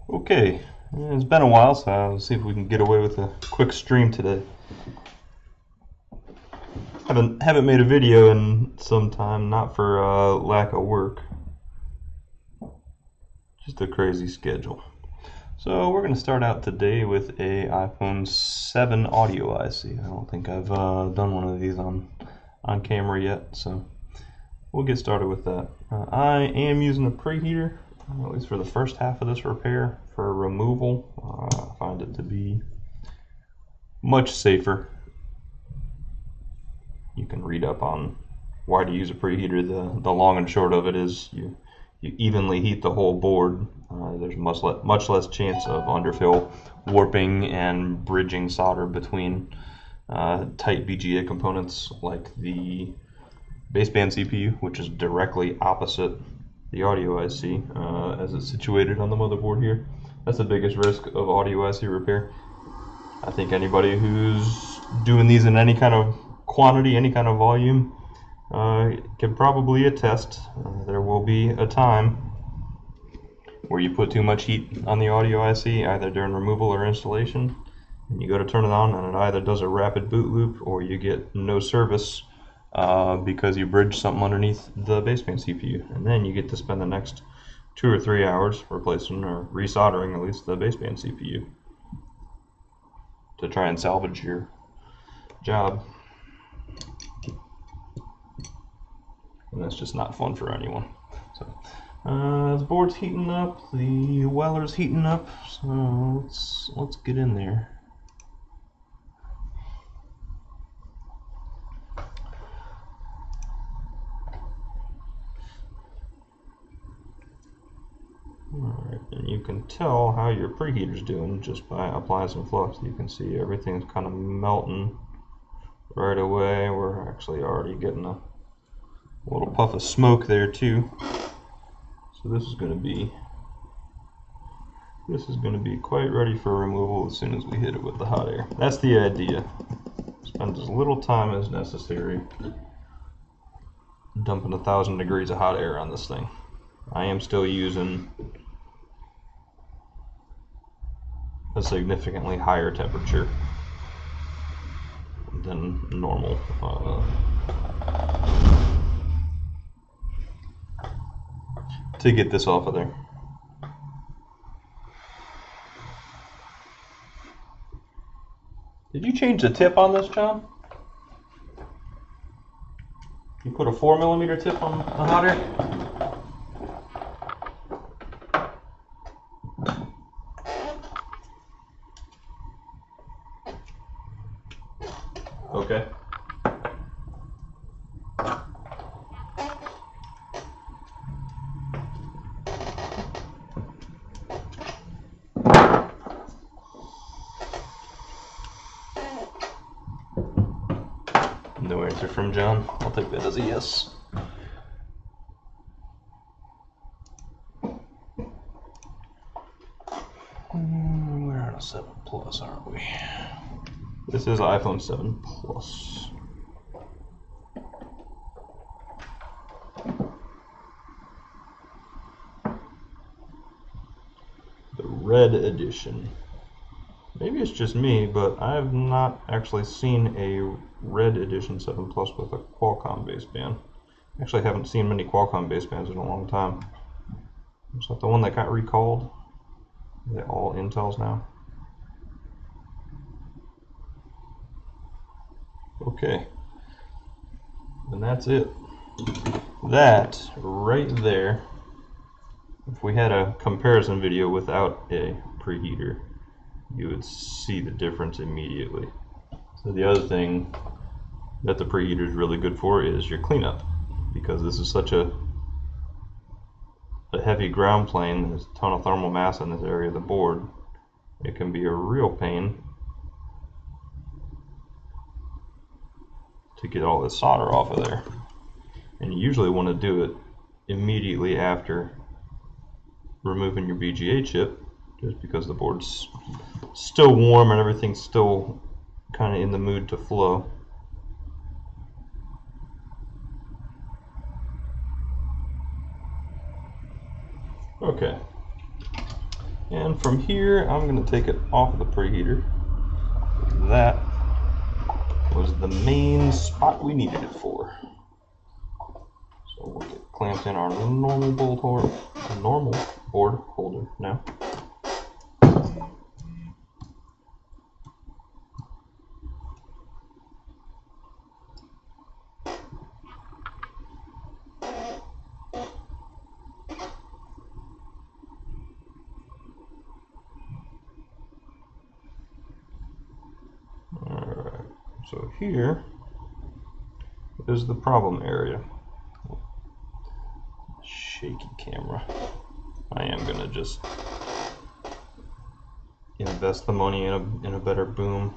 Okay, it's been a while, so I'll see if we can get away with a quick stream today. Haven't made a video in some time, not for lack of work, just a crazy schedule. So we're going to start out today with a iPhone 7 audio IC. I don't think I've done one of these on camera yet, so we'll get started with that. I am using a preheater, at least for the first half of this repair. For removal, I find it to be much safer. You can read up on why to use a preheater. The long and short of it is you evenly heat the whole board. There's much less chance of underfill, warping, and bridging solder between tight BGA components like the baseband CPU, which is directly opposite the audio IC as it's situated on the motherboard here. That's the biggest risk of audio IC repair. I think anybody who's doing these in any kind of quantity, any kind of volume, can probably attest. There will be a time where you put too much heat on the audio IC, either during removal or installation, and you go to turn it on and it either does a rapid boot loop or you get no service because you bridged something underneath the baseband CPU, and then you get to spend the next 2 or 3 hours replacing or resoldering at least the baseband CPU to try and salvage your job. And that's just not fun for anyone. So the board's heating up, the weller's heating up, so let's get in there. Alright, and you can tell how your preheater's doing just by applying some flux. You can see everything's kind of melting right away. We're actually already getting a little puff of smoke there too. So this is going to be quite ready for removal as soon as we hit it with the hot air. That's the idea. Spend as little time as necessary dumping 1,000 degrees of hot air on this thing. I am still using a significantly higher temperature than normal. To get this off of there. Did you change the tip on this, John? You put a 4mm tip on the hot air? Okay. No answer from John. I'll take that as a yes. We're on a 7 Plus, aren't we? This is iPhone 7 Plus. The red edition. Maybe it's just me, but I have not actually seen a red edition 7 Plus with a Qualcomm baseband. Actually, haven't seen many Qualcomm basebands in a long time. Is that the one that got recalled? They're all Intels now. Okay, and that's it. That right there, if we had a comparison video without a preheater, you would see the difference immediately. So the other thing that the preheater is really good for is your cleanup, because this is such a heavy ground plane. There's a ton of thermal mass in this area of the board. It can be a real pain to get all this solder off of there, and you usually want to do it immediately after removing your BGA chip, just because the board's still warm and everything's still kind of in the mood to flow. Okay, And from here, I'm going to take it off of the preheater. That was the main spot we needed it for. So we'll get clamped in our normal board holder now. Alright, so here is the problem area. Shaky camera. I am gonna just invest the money in a better boom.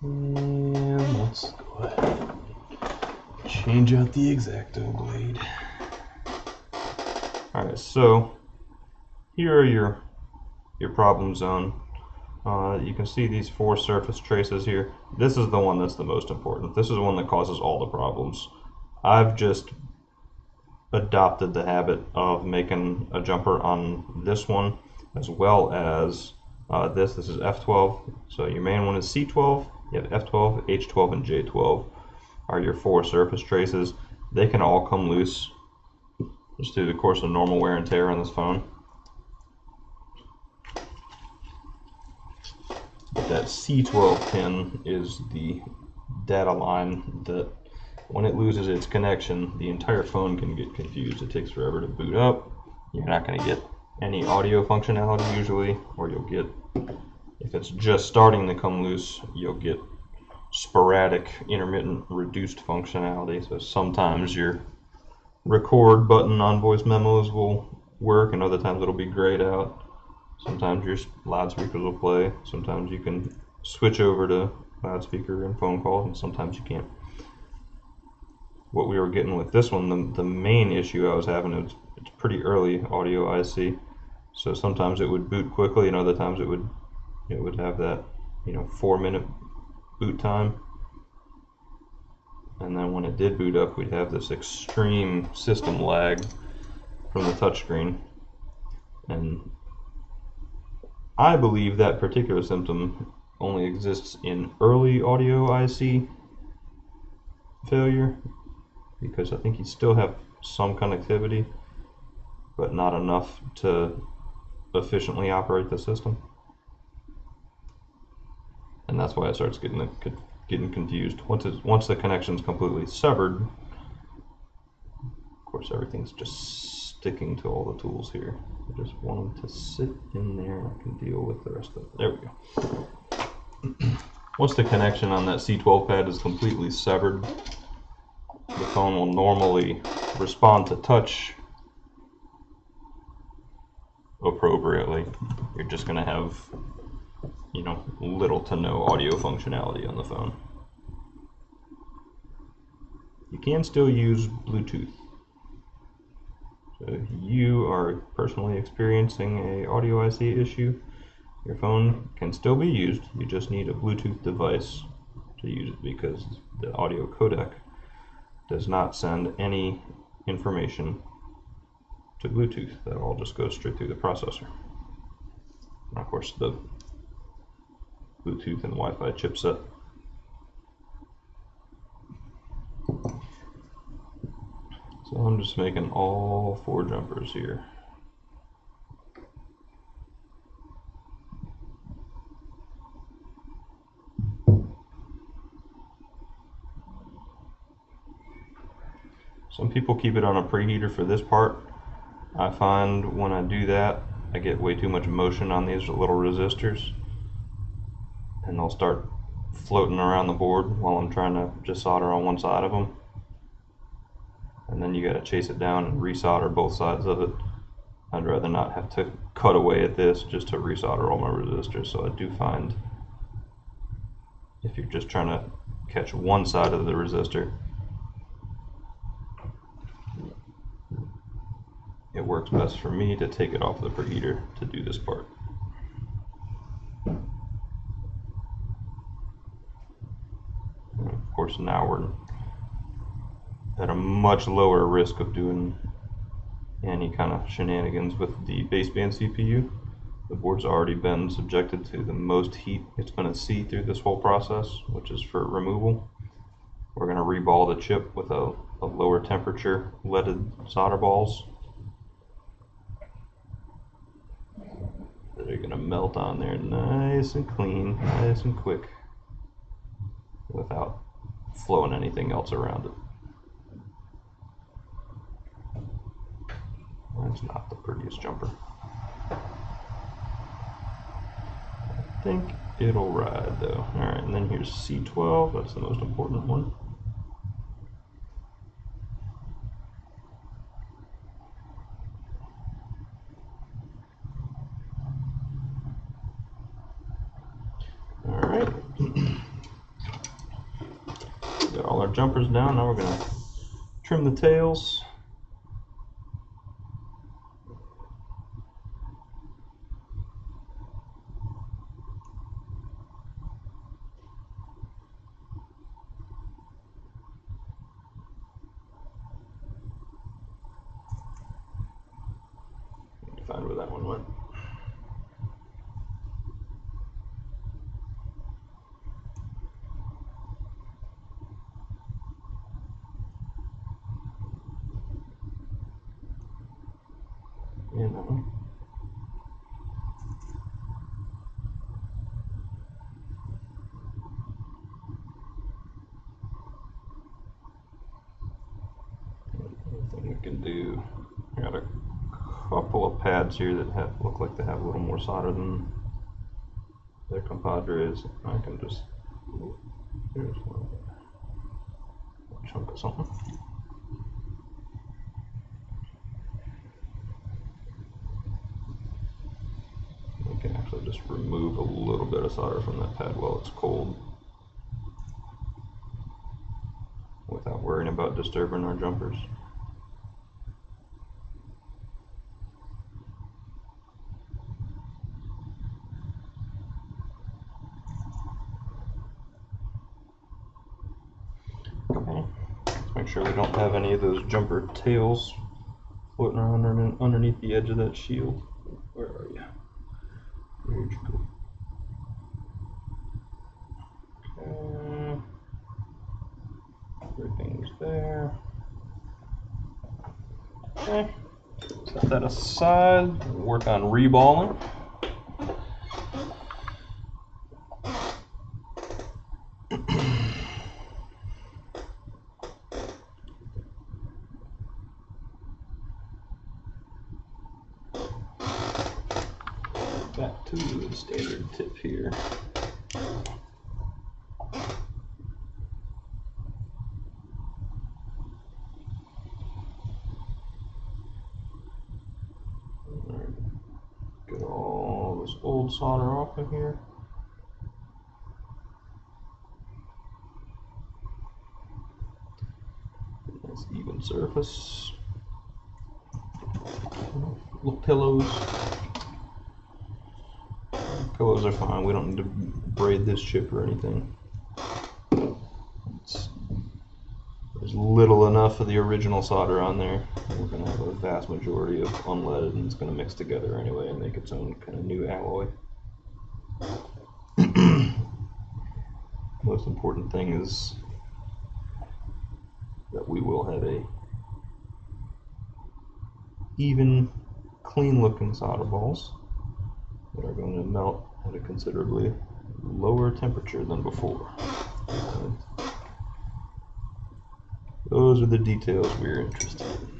And let's go ahead and change out the X-Acto blade. Alright, so here are your problem zone. You can see these 4 surface traces here. This is the one that's the most important. This is the one that causes all the problems. I've just adopted the habit of making a jumper on this one as well as this is F12. So your main one is C12, you have F12, H12, and J12 are your 4 surface traces. They can all come loose just through the course of normal wear and tear on this phone. But that C12 pin is the data line that when it loses its connection, the entire phone can get confused. It takes forever to boot up. You're not going to get any audio functionality usually, or you'll get, if it's just starting to come loose, you'll get sporadic, intermittent, reduced functionality. So sometimes your record button on voice memos will work, and other times it'll be grayed out. Sometimes your loudspeakers will play. Sometimes you can switch over to loudspeaker and phone calls, and sometimes you can't. What we were getting with this one, the main issue I was having, it's pretty early audio IC, so sometimes it would boot quickly, and other times it would have that 4-minute boot time. And then when it did boot up, we'd have this extreme system lag from the touchscreen. And I believe that particular symptom only exists in early audio IC failure, because I think you still have some connectivity, but not enough to efficiently operate the system. And that's why it starts getting confused. Once the connection's completely severed, of course everything's just sticking to all the tools here. I just want them to sit in there and I can deal with the rest of it. There we go. Once the connection on that C12 pad is completely severed, the phone will normally respond to touch appropriately. You're just going to have, little to no audio functionality on the phone. You can still use Bluetooth. So if you are personally experiencing a audio IC issue, your phone can still be used. You just need a Bluetooth device to use it, because the audio codec does not send any information to Bluetooth. That all just goes straight through the processor. And of course, the Bluetooth and Wi-Fi chipset. So I'm just making all 4 jumpers here. Some people keep it on a preheater for this part. I find when I do that, I get way too much motion on these little resistors, and they'll start floating around the board while I'm trying to just solder on one side of them. And then you got to chase it down and resolder both sides of it. I'd rather not have to cut away at this just to resolder all my resistors. So I do find if you're just trying to catch one side of the resistor, it works best for me to take it off the preheater to do this part. And of course, now we're at a much lower risk of doing any kind of shenanigans with the baseband CPU. The board's already been subjected to the most heat it's going to see through this whole process, which is for removal. We're going to reball the chip with a lower temperature leaded solder balls that are going to melt on there nice and clean, nice and quick, without flowing anything else around it. That's not the prettiest jumper. I think it'll ride though. Alright, and then here's C12, that's the most important one. Alright. Got all our jumpers down, now we're going to trim the tails. Find where that one went. Yeah, that one. Anything we can do. I got a couple of pads here that look like they have a little more solder than their compadres. I can just, here's one, a chunk of something. We can actually just remove a little bit of solder from that pad while it's cold without worrying about disturbing our jumpers. Okay, let's make sure we don't have any of those jumper tails floating around underneath the edge of that shield. Where are you? Where'd you go? Okay. Everything's there. Okay. Set that aside. Work on reballing. Back to the standard tip here. Get all this old solder off of here. Nice even surface. Little pillows. Pillows are fine. We don't need to braid this chip or anything. There's little enough of the original solder on there. We're going to have a vast majority of unleaded, and it's going to mix together anyway and make its own kind of new alloy. Most important thing is that we will have a even, clean looking solder balls that are going to melt at a considerably lower temperature than before. And those are the details we're interested in.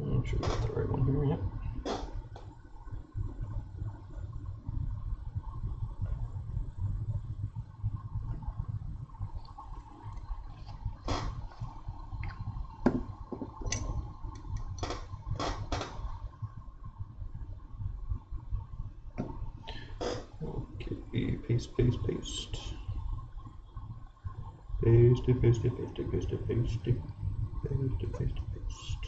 Make sure we got the right one here, yep. Okay, paste, paste, paste. Paste, paste, paste, paste, paste, paste, paste, paste, paste.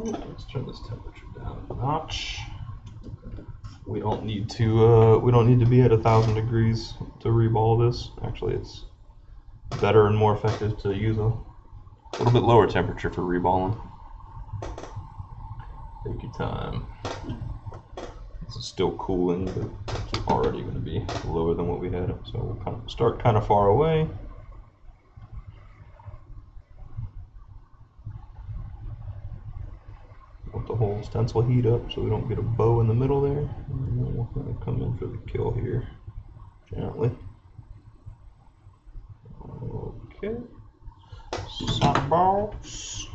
Let's turn this temperature down a notch. We don't need to be at 1,000 degrees to reball this. Actually, it's better and more effective to use a little bit lower temperature for reballing. Take your time. This is still cooling, but it's already going to be lower than what we had. So we'll start kind of far away. Want the whole stencil heat up so we don't get a bow in the middle there. And then we're going to come in for the kill here gently. Okay. Softballs.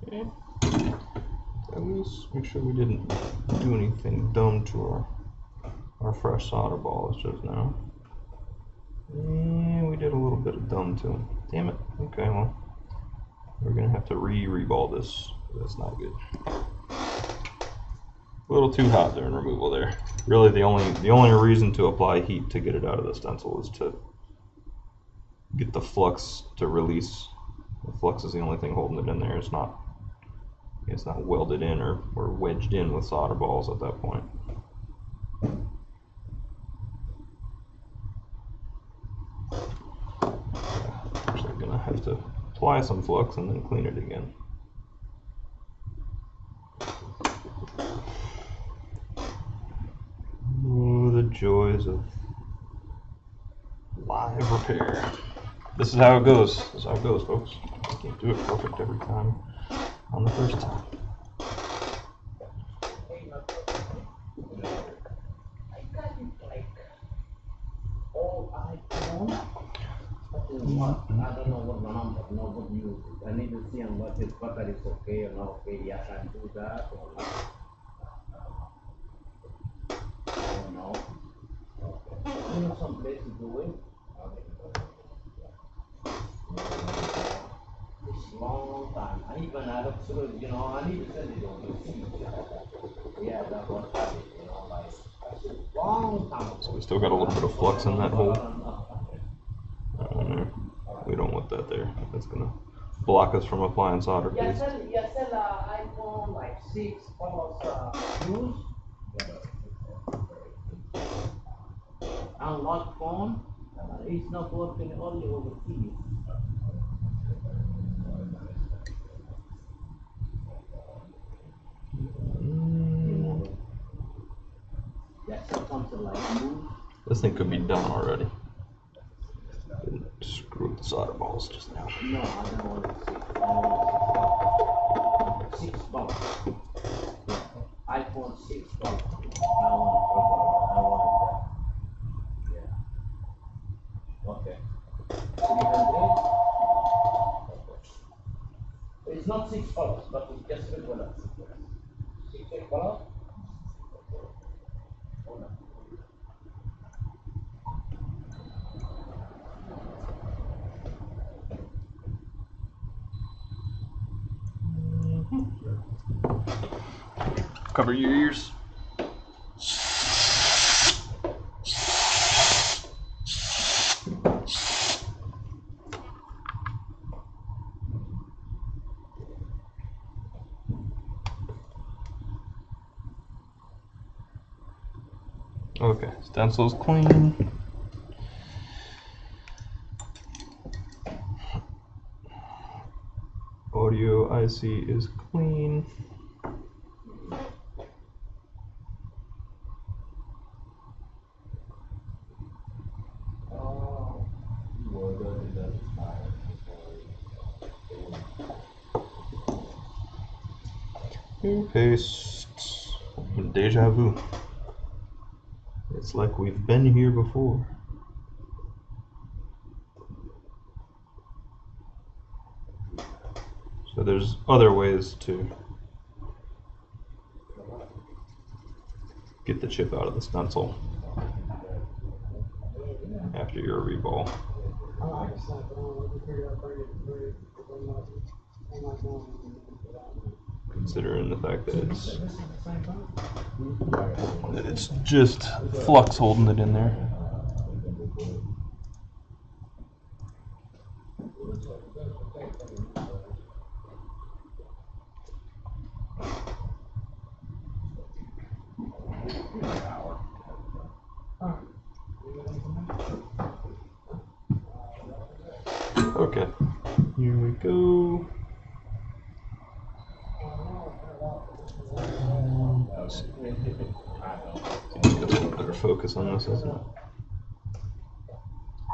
Okay. At least make sure we didn't do anything dumb to our fresh solder balls just now. And we did a little bit of dumb to them. Damn it. Okay, well, we're gonna have to reball this. That's not good. A little too hot during removal there. Really, the only reason to apply heat to get it out of the stencil is to get the flux to release. The flux is the only thing holding it in there. It's not welded in or wedged in with solder balls at that point. Actually gonna have to apply some flux and then clean it again. Oh, the joys of live repair. This is how it goes. This is how it goes, folks. You can't do it perfect every time on the first time. I don't know what the number, no good news. I need to see on what his bucket is okay or not okay. Yes, I can do that or not. I don't know. Okay. You know some place to do it? It's a long time. I even had up to, I need to send it on the seat. Yeah, that was happening, like a long time. So we still got a little bit of flux in that hole. We don't want that there. That's gonna block us from applying solder paste. You sell iPhone like 6 plus use. Unlocked phone. It's not working only overseas. Something like you. This thing could be done already. Didn't screw up the solder balls just now. No, I don't want to see. 6 bucks. iPhone 6 bucks. I want that. Yeah. Okay. 300. It's not 6 bucks, but it's just regular. 6 bucks. Cover your ears. Okay, stencil's clean. Audio IC is clean. Paste. Deja vu. It's like we've been here before. So there's other ways to get the chip out of the stencil after your reball. Considering the fact that it's just flux holding it in there. Okay, here we go. Let's see. Get a little better focus on this, isn't it?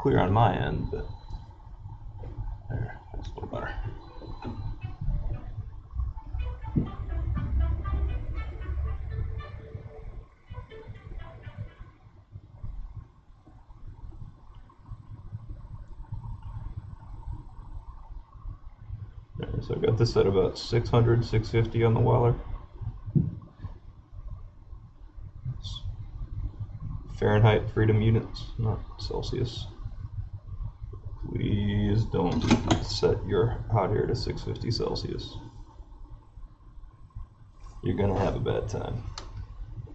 Clear on my end, but there, that's a little better. Right, so I've got this at about 600, 650 on the Weller. It's Fahrenheit freedom units, not Celsius. Please don't set your hot air to 650 Celsius. You're gonna have a bad time.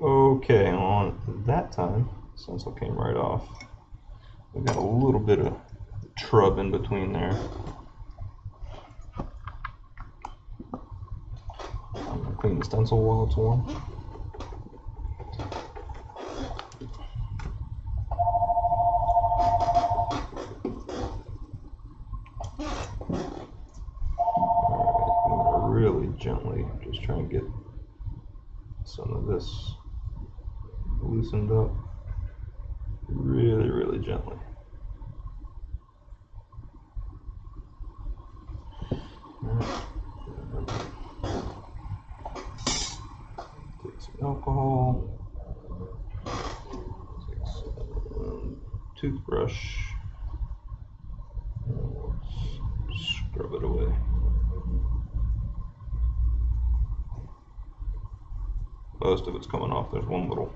Okay, on that time, stencil came right off. We got a little bit of trub in between there. I'm gonna clean the stencil while it's warm. Really gently just try and get some of this loosened up really, really gently. Take some alcohol, take some toothbrush, and let's scrub it away. Most of it's coming off. There's one little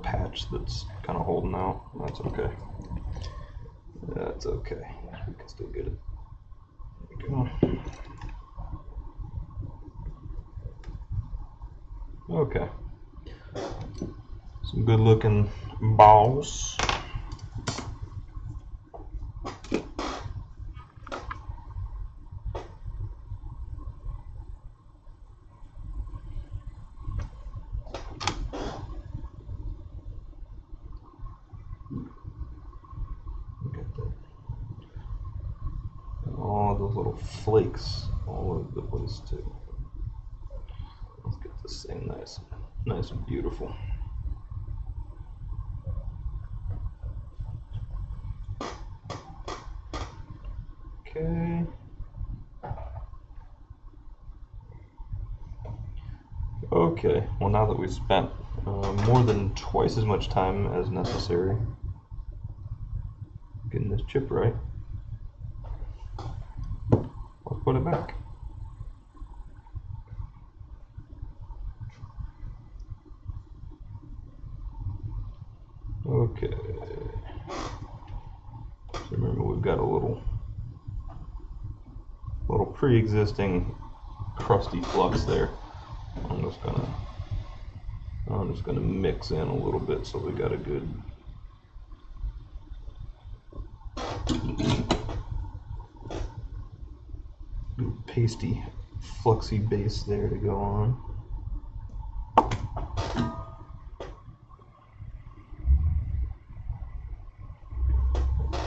patch that's kind of holding out. That's okay. That's okay. We can still get it. There we go. Okay. Some good looking balls. All those little flakes all over the place too. Let's get this thing nice and beautiful. Okay. Okay, well now that we've spent more than twice as much time as necessary getting this chip right, let's put it back. Okay. So remember, we've got a little pre-existing crusty flux there. I'm just gonna mix in a little bit so we got a good pasty, fluxy base there to go on.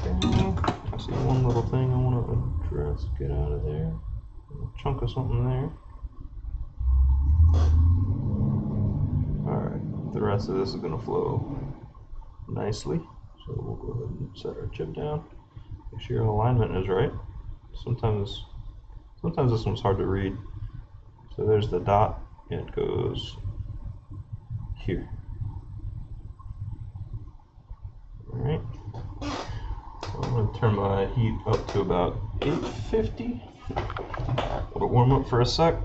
Okay, I see one little thing I want to address. Get out of there. A chunk of something there. Alright, the rest of this is going to flow nicely. So we'll go ahead and set our chip down. Make sure your alignment is right. Sometimes this one's hard to read. So there's the dot, and it goes here. Alright. So I'm going to turn my heat up to about 850. Let it warm up for a sec.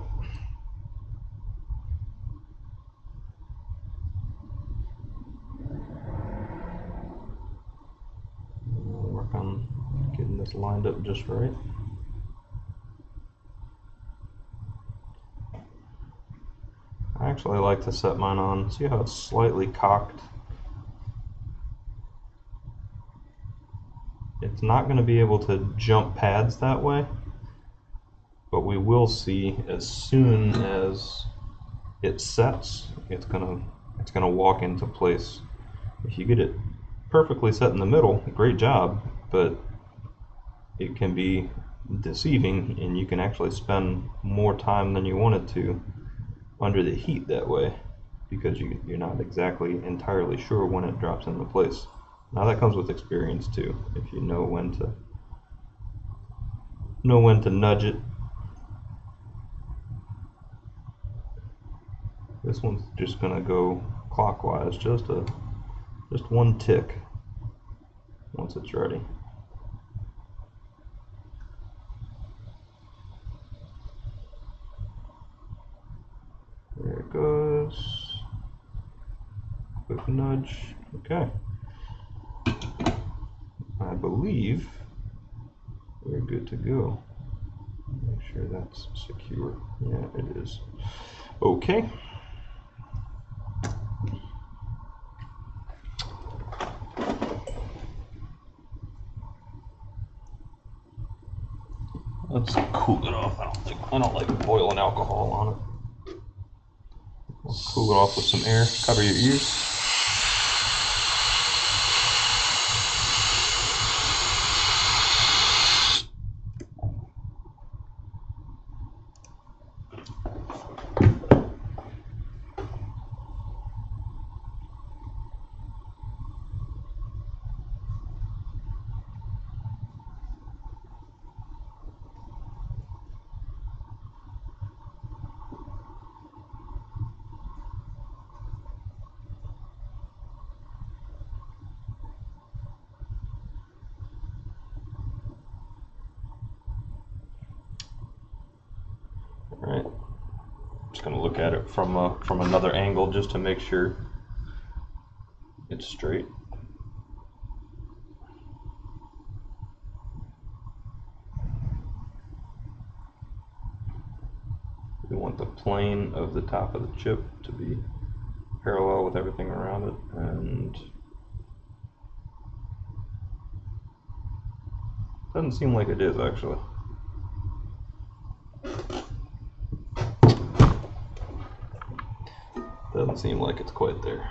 Work on this lined up just right. I actually like to set mine on, see how it's slightly cocked? It's not going to be able to jump pads that way, but we will see as soon as it sets, it's gonna walk into place. If you get it perfectly set in the middle, great job, but it can be deceiving and you can actually spend more time than you wanted to under the heat that way, because you're not exactly entirely sure when it drops into place. Now that comes with experience too, if you know when to nudge it. This one's just gonna go clockwise, just one tick once it's ready. There it goes. Quick nudge. Okay. I believe we're good to go. Make sure that's secure. Yeah, it is. Okay. Let's cool it off. I don't like boiling alcohol on it. We'll cool it off with some air. Cover your ears. All right. Just going to look at it from another angle just to make sure it's straight. We want the plane of the top of the chip to be parallel with everything around it, and doesn't seem like it is actually. Doesn't seem like it's quite there.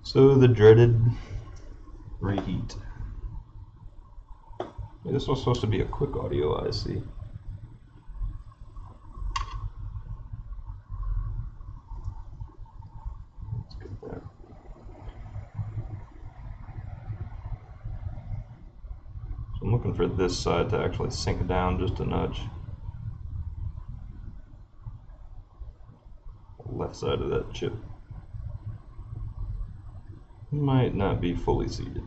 So the dreaded reheat. This was supposed to be a quick audio IC. Let's get that. So I'm looking for this side to actually sink down just a nudge. Left side of that chip might not be fully seated.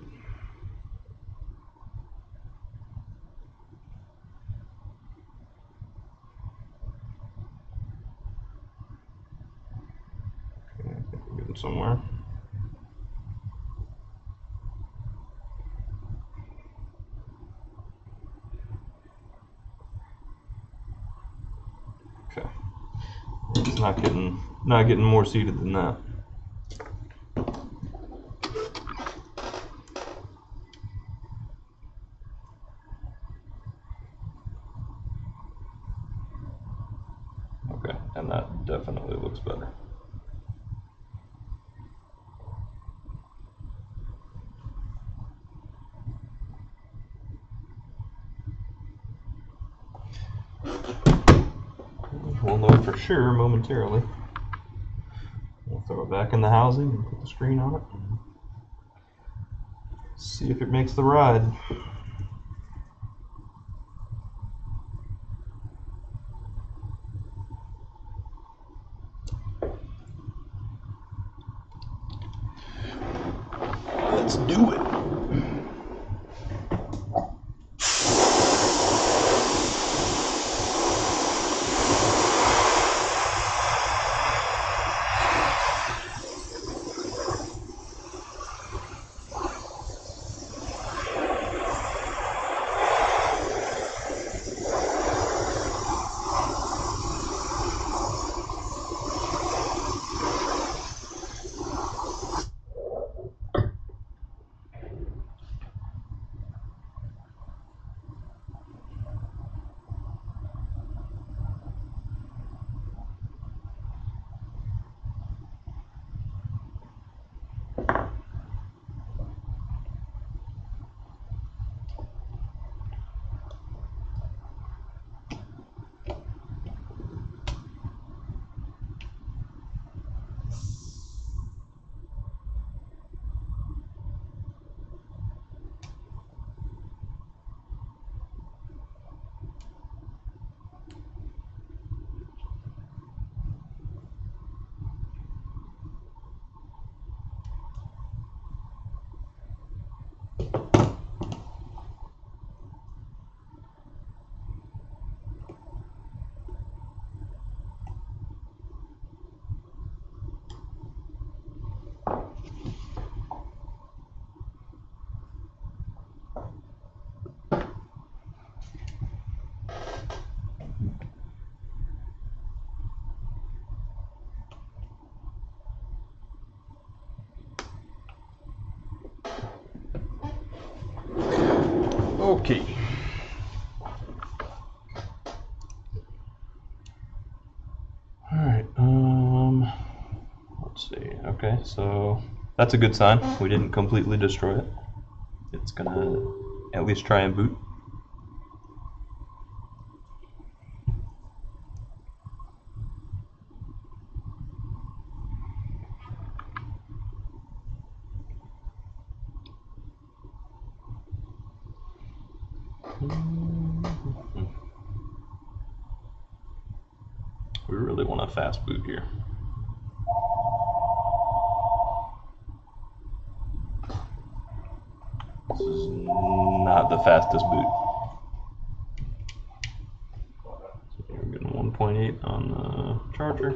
Okay, I think we're getting somewhere. Okay, it's not getting more seated than that. Okay, and that definitely looks better. We'll know for sure momentarily. We'll throw it back in the housing and put the screen on it and see if it makes the ride. Let's do it. Okay. Alright, let's see. Okay, so that's a good sign. We didn't completely destroy it. It's gonna at least try and boot. We really want a fast boot here. This is not the fastest boot. So we're getting 1.8 on the charger.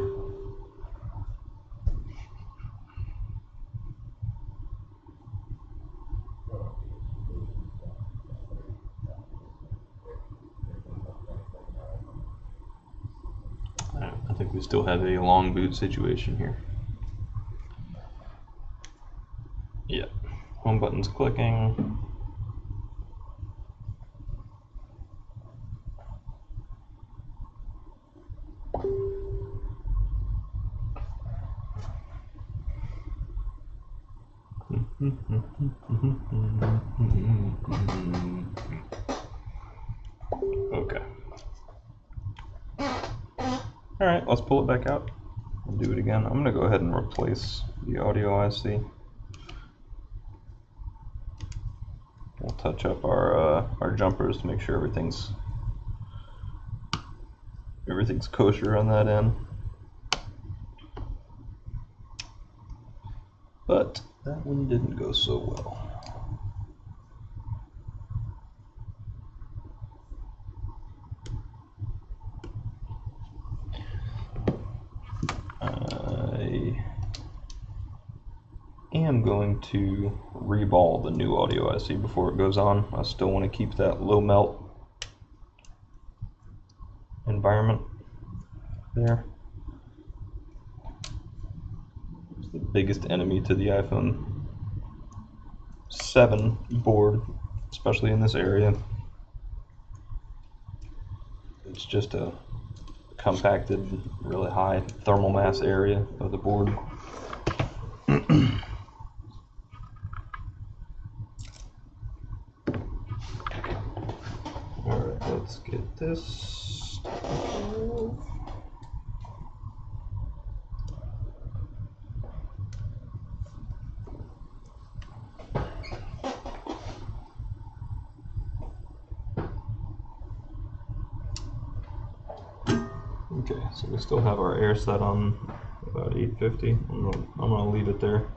I think we still have a long boot situation here. Yeah, home button's clicking. Okay. Alright, let's pull it back out and do it again. I'm going to go ahead and replace the audio IC. We'll touch up our jumpers to make sure everything's kosher on that end. But that one didn't go so well. I am going to reball the new audio IC before it goes on. I still want to keep that low melt environment there. It's the biggest enemy to the iPhone 7 board, especially in this area. It's just a compacted, really high thermal mass area of the board. Alright, let's get this. Okay, so we still have our air set on about 850. I'm gonna leave it there,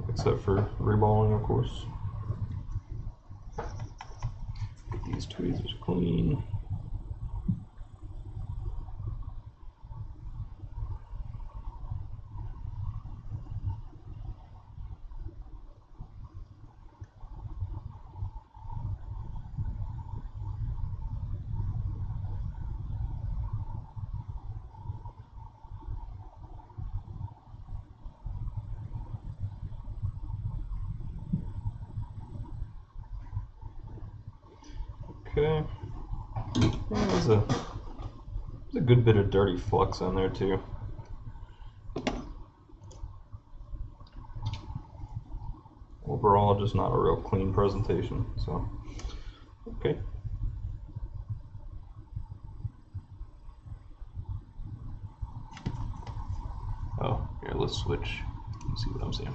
except for reballing, of course. Get these tweezers clean. Okay, there's a good bit of dirty flux on there too. Overall, just not a real clean presentation, so, okay. Oh, here, let's switch. Let's see what I'm seeing.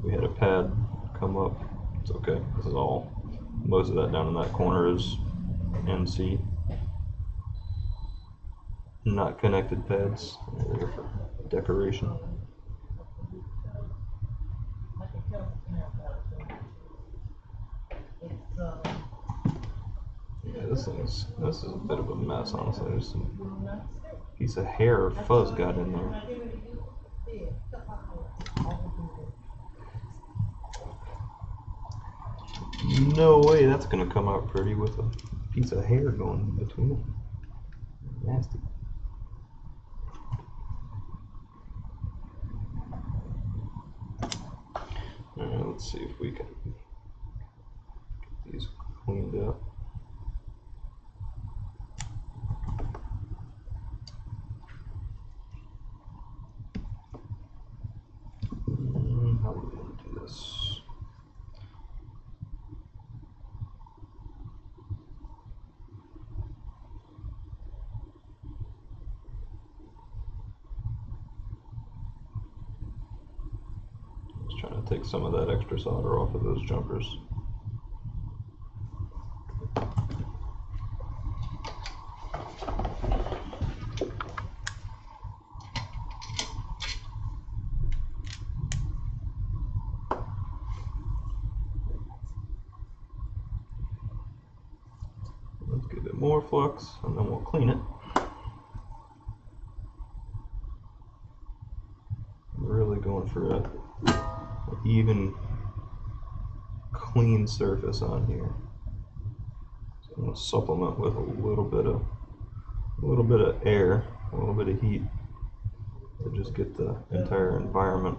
We had a pad come up. It's okay. This is all. Most of that down in that corner is NC. Not connected pads. They're there for decoration. Yeah, this is a bit of a mess, honestly. There's some piece of hair or fuzz got in there. No way that's gonna come out pretty with a piece of hair going between them. Nasty. Alright, let's see if we can get these cleaned up. How are we going to do this? Just trying to take some of that extra solder off of those jumpers. Let's give it more flux and then we'll clean it. I'm really going for an even, clean surface on here. So I'm going to supplement with a little bit of air, a little bit of heat to just get the entire environment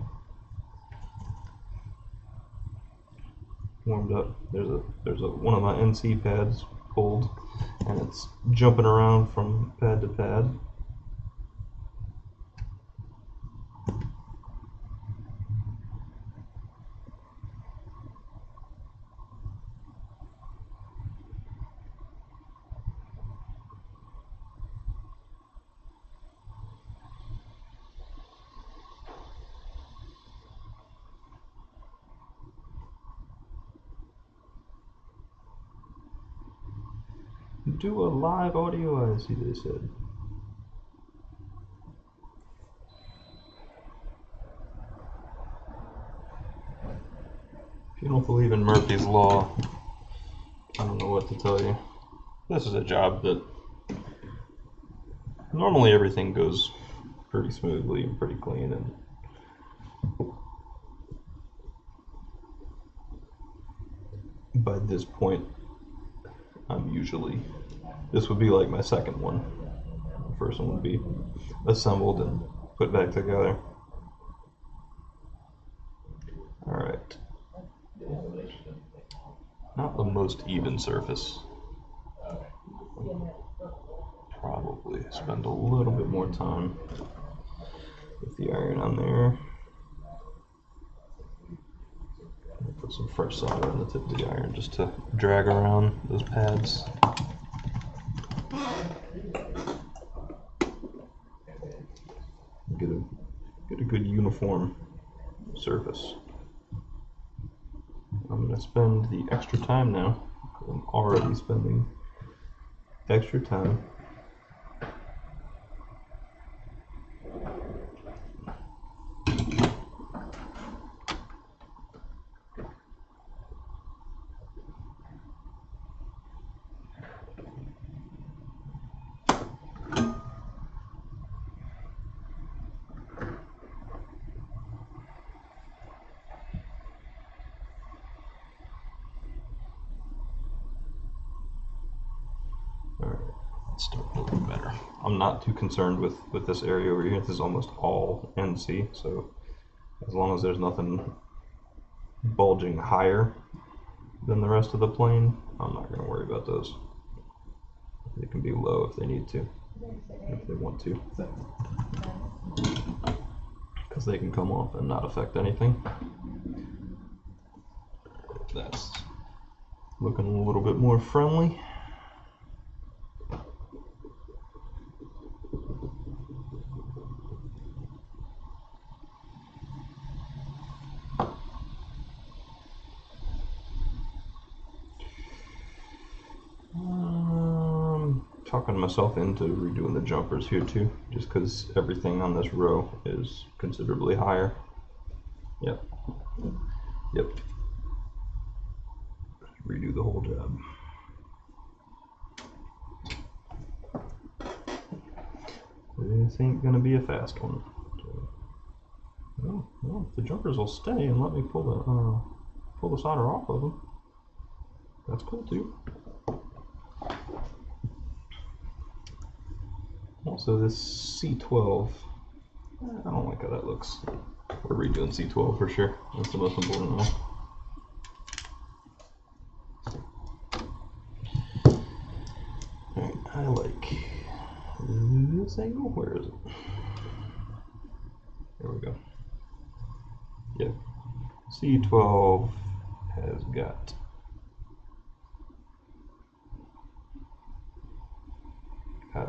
warmed up. There's one of my NC pads pulled, and it's jumping around from pad to pad. Do a live audio, I see they said. If you don't believe in Murphy's Law, I don't know what to tell you. This is a job that normally everything goes pretty smoothly and pretty clean, and by this point I'm usually, this would be like my second one. The first one would be assembled and put back together. Alright. Not the most even surface. Probably spend a little bit more time with the iron on there. Put some fresh solder on the tip of the iron just to drag around those pads. Get a good uniform surface. I'm going to spend the extra time now. I'm already spending extra time. Start a little better. I'm not too concerned with this area over here. This is almost all NC, so as long as there's nothing bulging higher than the rest of the plane, I'm not going to worry about those. They can be low if they need to, if they want to, because they can come off and not affect anything. That's looking a little bit more friendly. Talking myself into redoing the jumpers here too, just because everything on this row is considerably higher. Yep. Redo the whole job. This ain't gonna be a fast one. Well, if the jumpers will stay and let me pull the solder off of them, that's cool too. So this C12, I don't like how that looks. We're redoing C12 for sure. That's the most important one. Alright, I like this angle. Where is it? There we go. Yep. C12 has got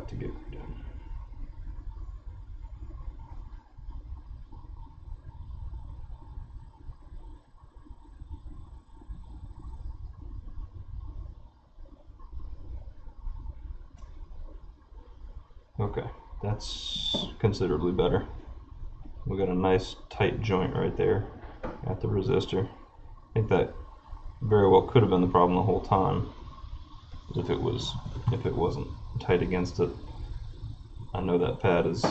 to get redone. Okay, that's considerably better. We got a nice tight joint right there at the resistor. I think that very well could have been the problem the whole time. If it wasn't tight against it. I know that pad is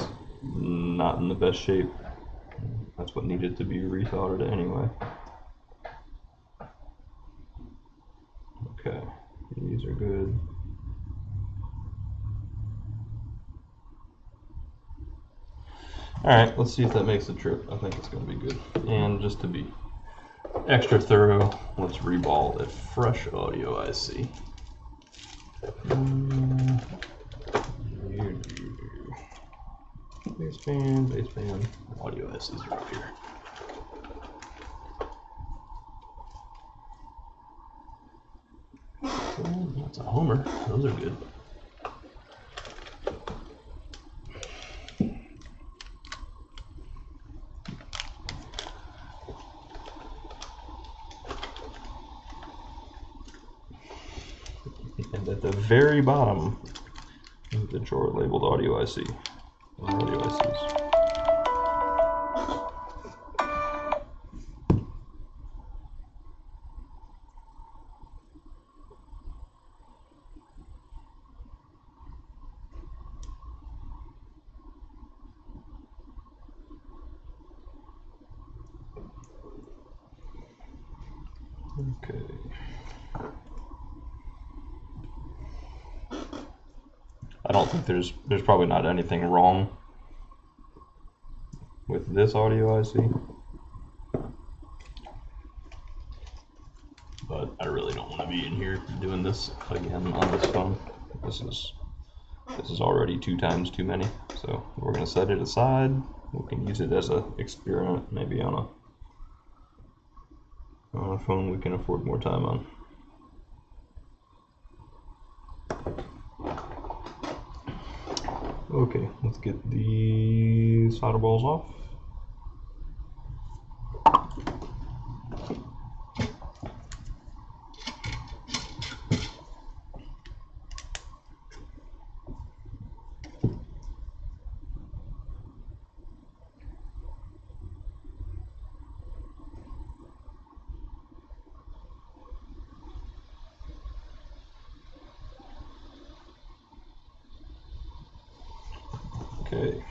not in the best shape. That's what needed to be resoldered anyway. Okay, these are good. Alright, let's see if that makes the trip. I think it's going to be good. And just to be extra thorough, let's reball a fresh audio IC. Baseband, audio ICs are up here. Oh, that's a Homer. Those are good. And at the very bottom is the drawer labeled audio IC. Audio ICs. Okay. I don't think there's probably not anything wrong with this audio IC, but I really don't want to be in here doing this again on this phone. This is already 2 times too many, so we're going to set it aside. We can use it as an experiment, maybe on a phone we can afford more time on. Okay, let's get the solder balls off. Okay.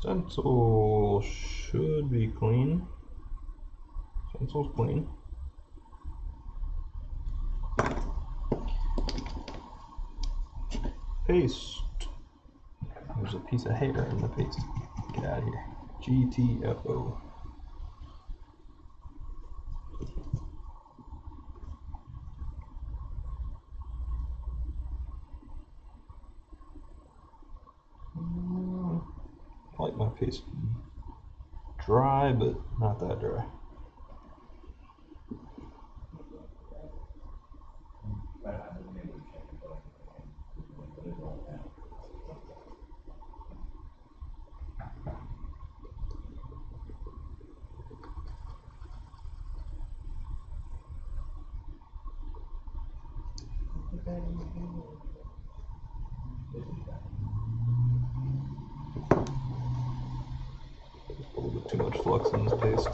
Stencil should be clean. Stencil's clean. Paste. There's a piece of hair in the paste. Get out of here. GTFO. I like my paste dry, but not that dry. Too much flux in this paste.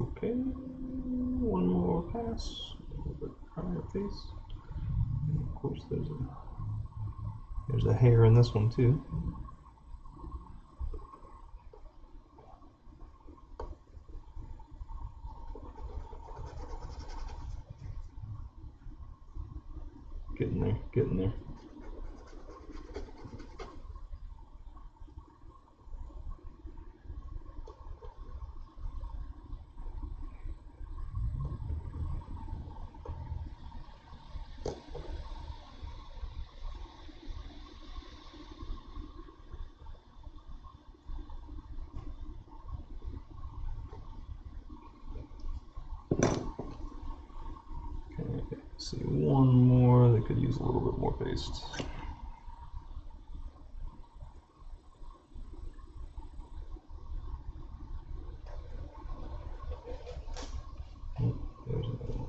Okay, one more pass, a little bit higher pace. And of course, there's a hair in this one too. Getting there, getting there. See, one more, they could use a little bit more paste. There's another one.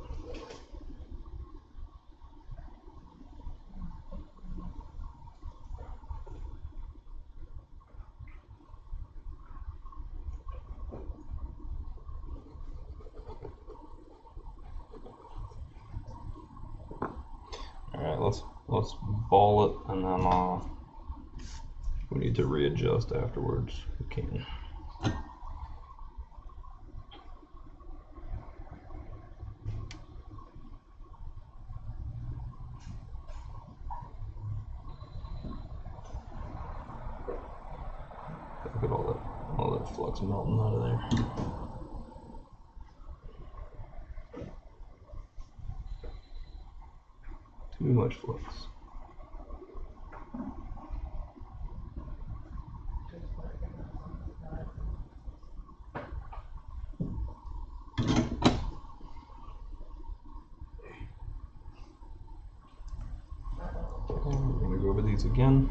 Alright, let's ball it, and then we need to readjust afterwards. We can. Look at all that flux melting out of there. Too much flux. We're going to go over these again.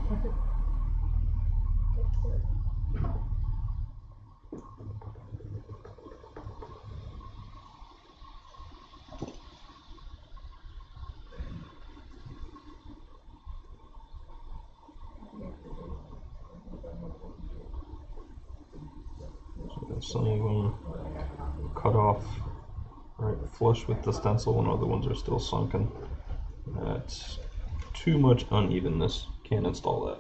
Some of them cut off right flush with the stencil, and other ones are still sunken. That's too much unevenness. Can't install that.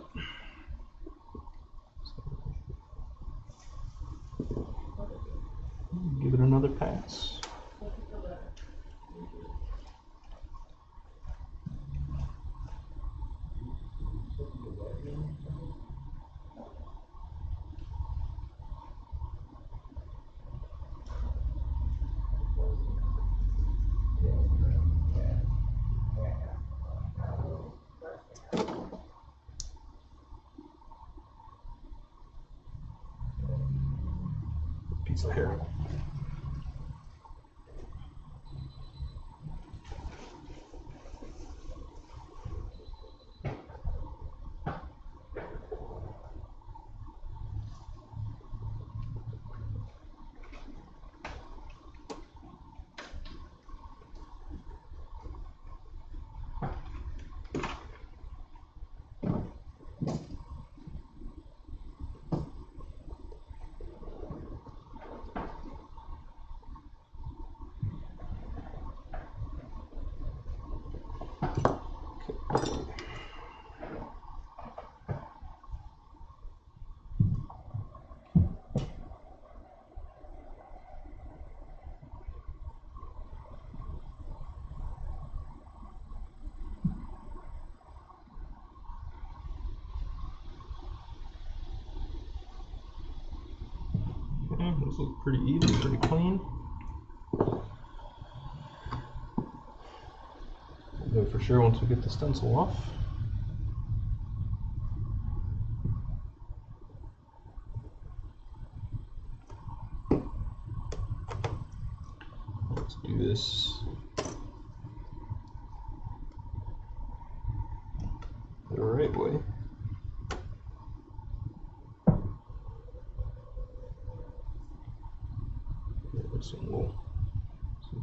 Give it another pass. Piece of hair. Okay, those look pretty even, pretty clean. We'll know for sure once we get the stencil off. Let's do this right way. There's some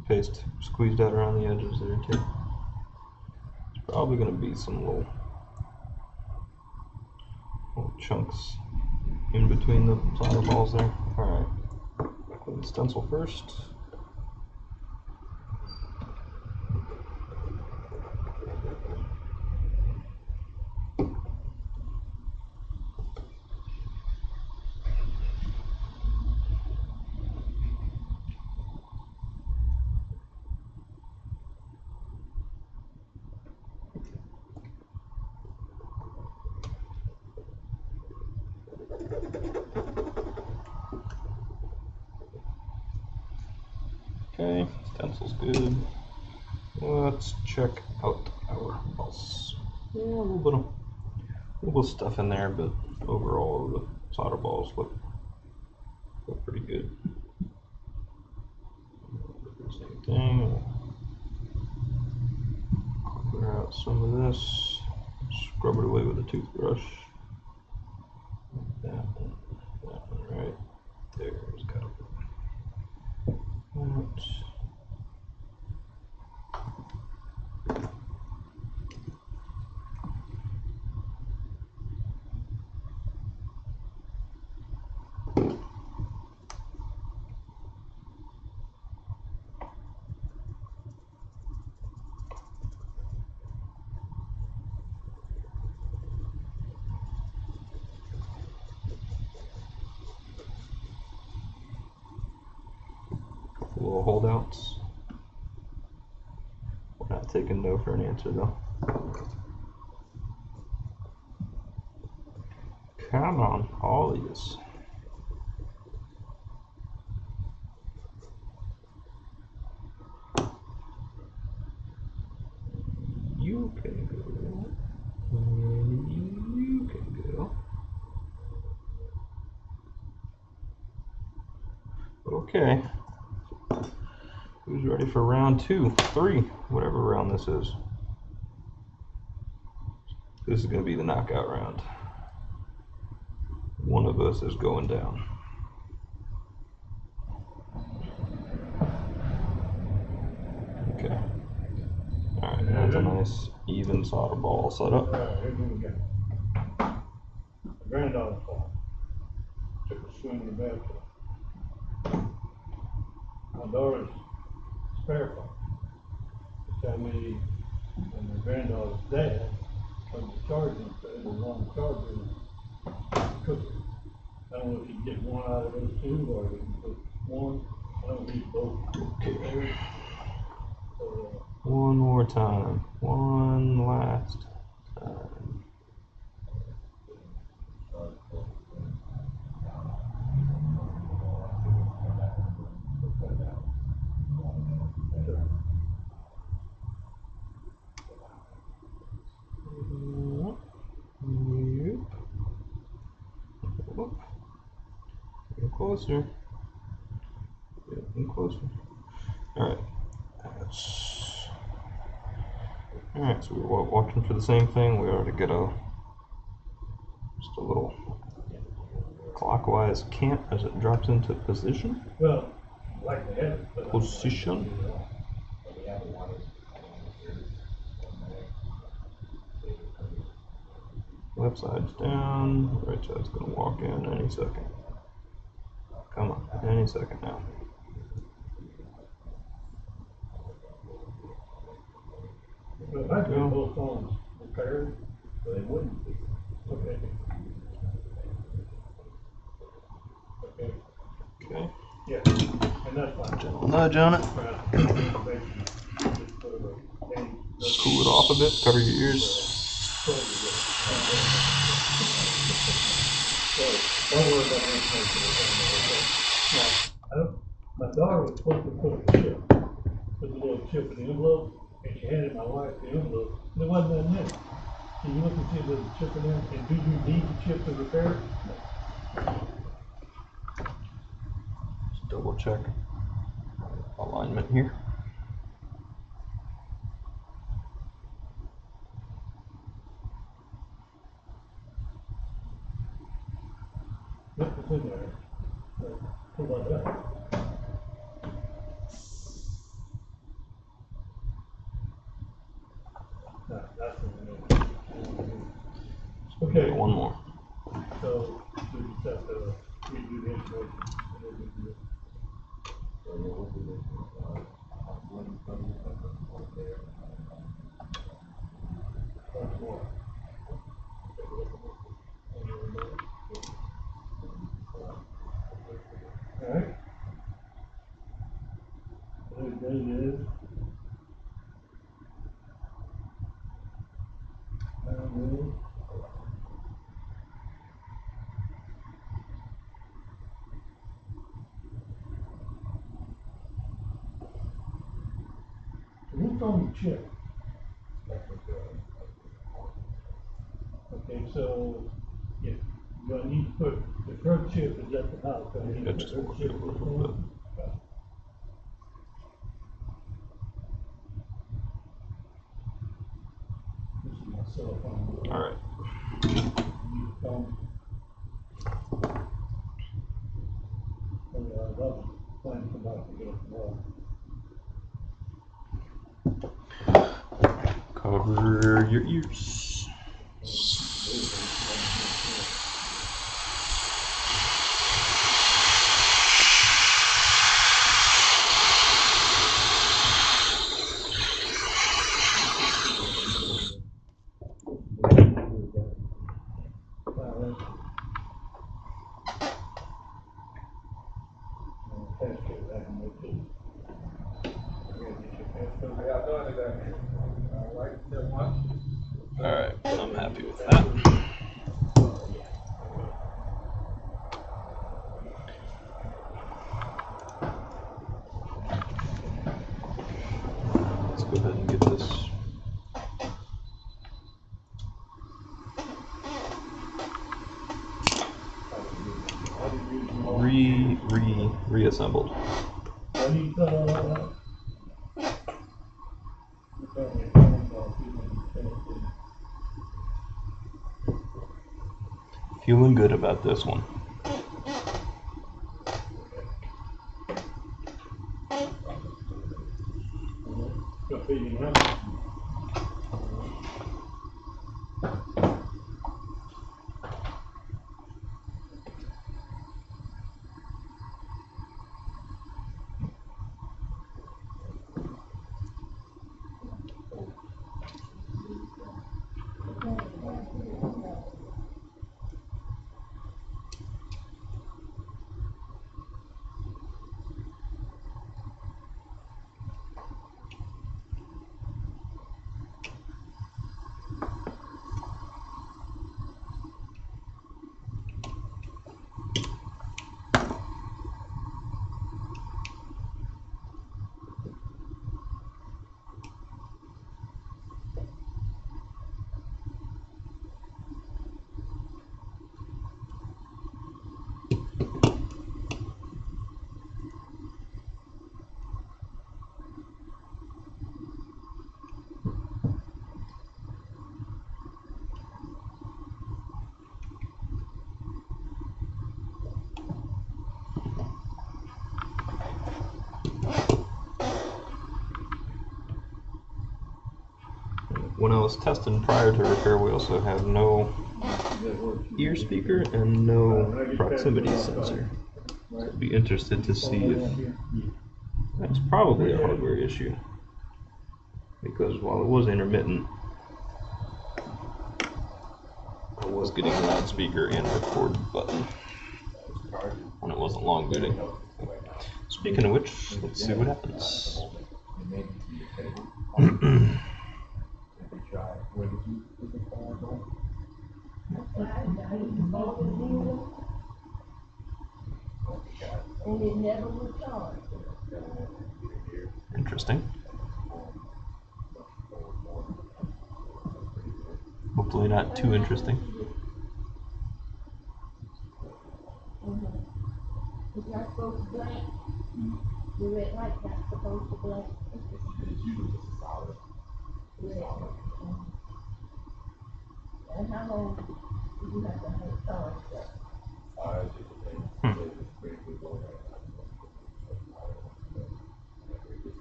paste squeezed out around the edges there too. It's probably going to be some little chunks in between the solder balls there. Alright, clean the stencil first. Okay, stencil's good. Let's check out our balls. Yeah, a little bit of stuff in there, but overall the solder balls look pretty good. Same thing. Clear out some of this. Scrub it away with a toothbrush. That one right there's got it. Little holdouts. We're not taking no for an answer though. Come on, all these. You can go. And you can go. Okay. Who's ready for round 2, 3, whatever round this is? This is going to be the knockout round. One of us is going down. Okay. Alright, that's a nice even solder ball setup. Here's what we got. My granddaughter's car. Took a swing in the bathtub. My daughter's spare car. Tell me when my granddaughter's dad comes to charge him, so it was on the charger and cook it. I don't know if you can get one out of those two or you can put one. I don't need both. Okay. One more time. One last time. Get closer. Get closer. Alright. Alright, so we're watching for the same thing. We already get just a little clockwise cant as it drops into position. Well, like they have it. Position. Left side's down, right side's gonna walk in any second. Come on, any second now. But if I could get both phones repaired, so they wouldn't be. Okay. Okay. Okay. Yeah, and that's fine. Gentle nudge on it. Cool it off a bit, cover your ears. My daughter was supposed to put a chip, put a little chip in the envelope, and she handed my wife the envelope, and there wasn't nothing in it. Can you look and see if there's a chip in there, and do you need the chip to repair it? Just double check alignment here. This is in there. How about that? No, that's in there. Okay, One more. so we just have to redo the information. And then we do it. Once more. All right. The date is. What's on the chip? Okay, so, yeah, you're gonna need to put, the front chip is at the house, so you need to It put just the works chip a in the little bit. phone. This is my cell phone. All right. You phone. Oh, that's plan to come back and get it tomorrow. Cover your ears. All right, I'm happy with that. Let's go ahead and get this. Reassembled. Feeling good about this one. When I was testing prior to repair, we also had no ear speaker and no proximity sensor. So I'd be interested to see if that's probably a hardware issue. Because while it was intermittent, I was getting a loudspeaker and record button when it wasn't long booting. Speaking of which, let's see what happens. And it never was charged. Interesting. Hopefully not too interesting. It's not supposed to blank. The red light's not supposed to blank. It's usually just a solid. And how long do you have to have it charged? Just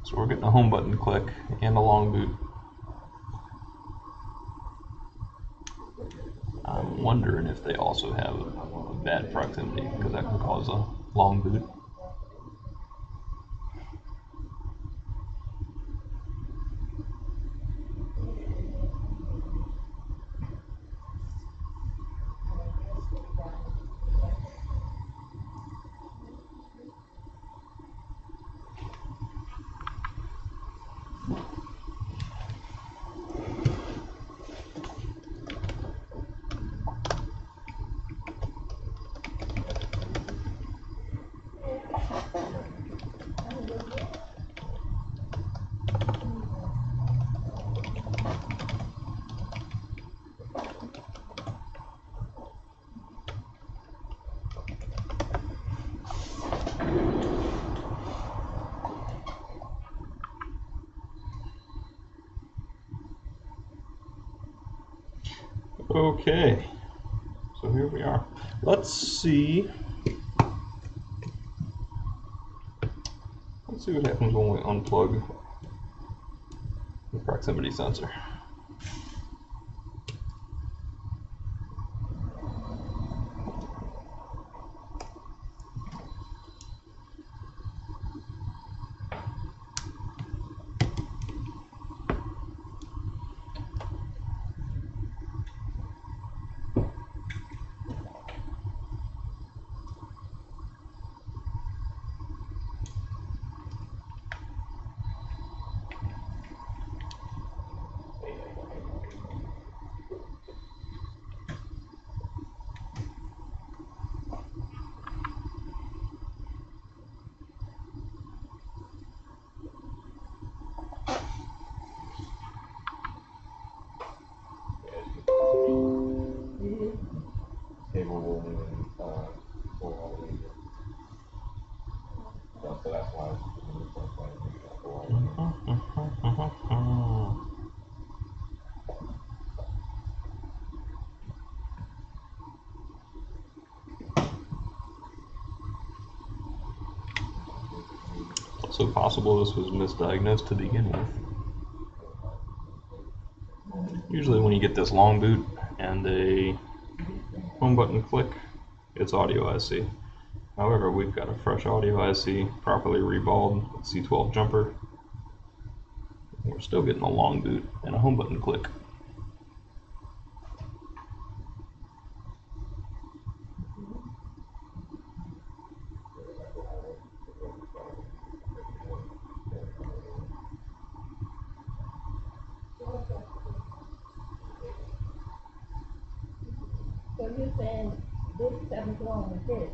So we're getting a home button click and a long boot. I'm wondering if they also have a bad proximity, because that can cause a long boot. Okay, so here we are. Let's see what happens when we unplug the proximity sensor. Cable won't even go all the way here. So that's why It's also possible this was misdiagnosed to begin with. Usually when you get this long boot and a home button click, it's audio IC. However, we've got a fresh audio IC, properly reballed C12 jumper. We're still getting a long boot and a home button click. So you're saying this something's wrong with this?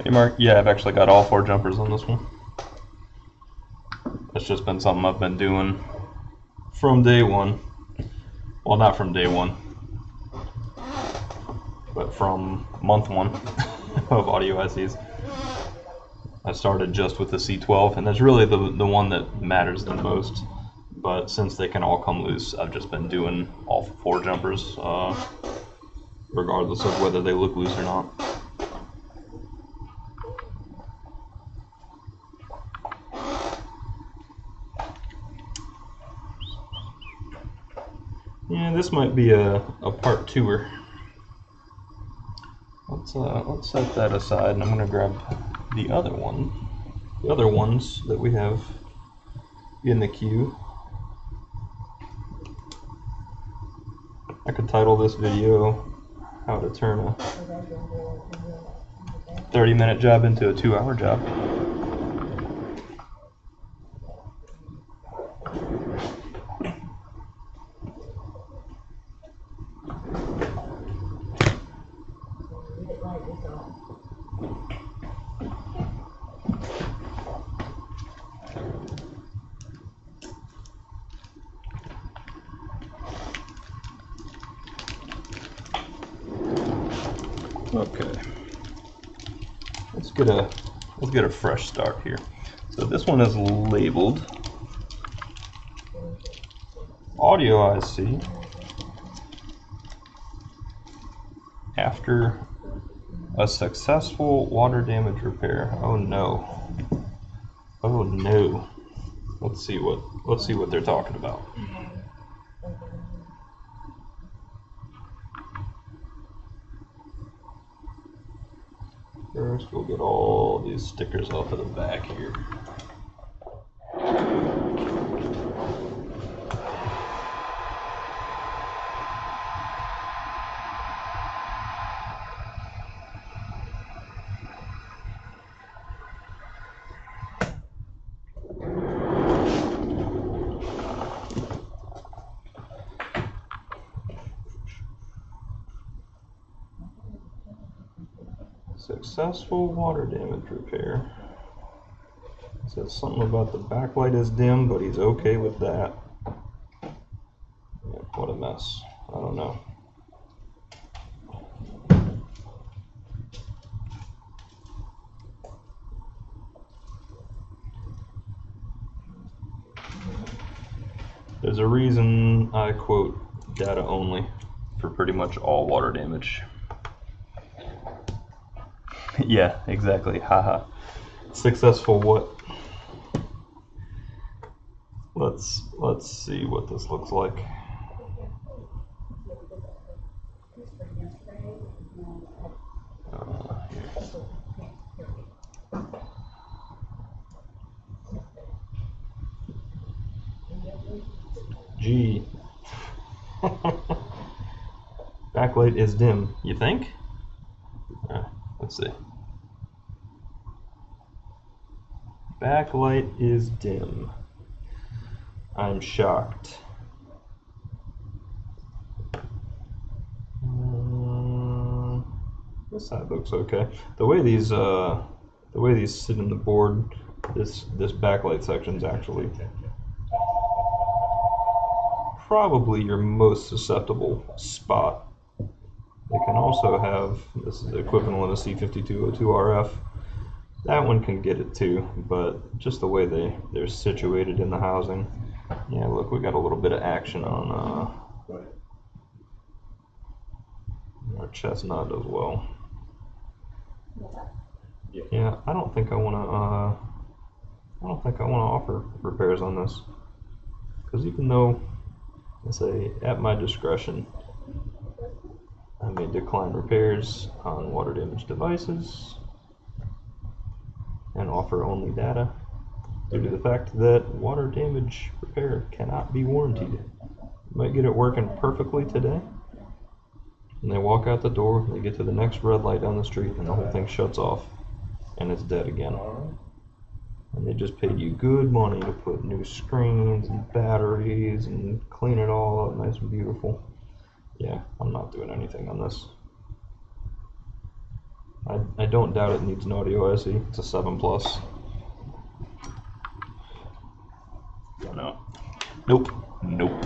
Hey Mark, yeah, I've actually got all 4 jumpers on this one. It's just been something I've been doing from day one. Well, not from day one, but from month 1 of audio ICs. I started just with the C12, and that's really the one that matters the most. But since they can all come loose, I've just been doing all 4 jumpers, regardless of whether they look loose or not. Yeah, this might be a part 2-er. Let's set that aside, and I'm going to grab the other ones that we have in the queue. I could title this video how to turn a 30-minute job into a 2-hour job. Okay. Let's get a fresh start here. So this one is labeled audio IC after a successful water damage repair. Oh no. Oh no. Let's see what they're talking about. First, we'll get all these stickers off of the back here. Successful water damage repair. It says something about the backlight is dim, but he's okay with that. Yeah, what a mess. I don't know. There's a reason I quote data only for pretty much all water damage. Yeah, exactly. Haha. Successful what? Let's see what this looks like. Gee. Backlight is dim, you think? Let's see. Backlight is dim. I'm shocked. This side looks okay. The way these sit in the board, this backlight section is actually probably your most susceptible spot. They can also have, this is the equivalent of C5202 RF. That one can get it too, but just the way they're situated in the housing. Yeah, look, we got a little bit of action on our chestnut as well. Yeah, I don't think I want to offer repairs on this, because even though I say at my discretion, I may decline repairs on water damage devices and offer only data due to the fact that water damage repair cannot be warranted. You might get it working perfectly today, and they walk out the door, they get to the next red light down the street, and the whole thing shuts off, and it's dead again. And they just paid you good money to put new screens and batteries and clean it all up nice and beautiful. Yeah, I'm not doing anything on this. I don't doubt it needs an audio IC. It's a 7+. No. Nope. Nope.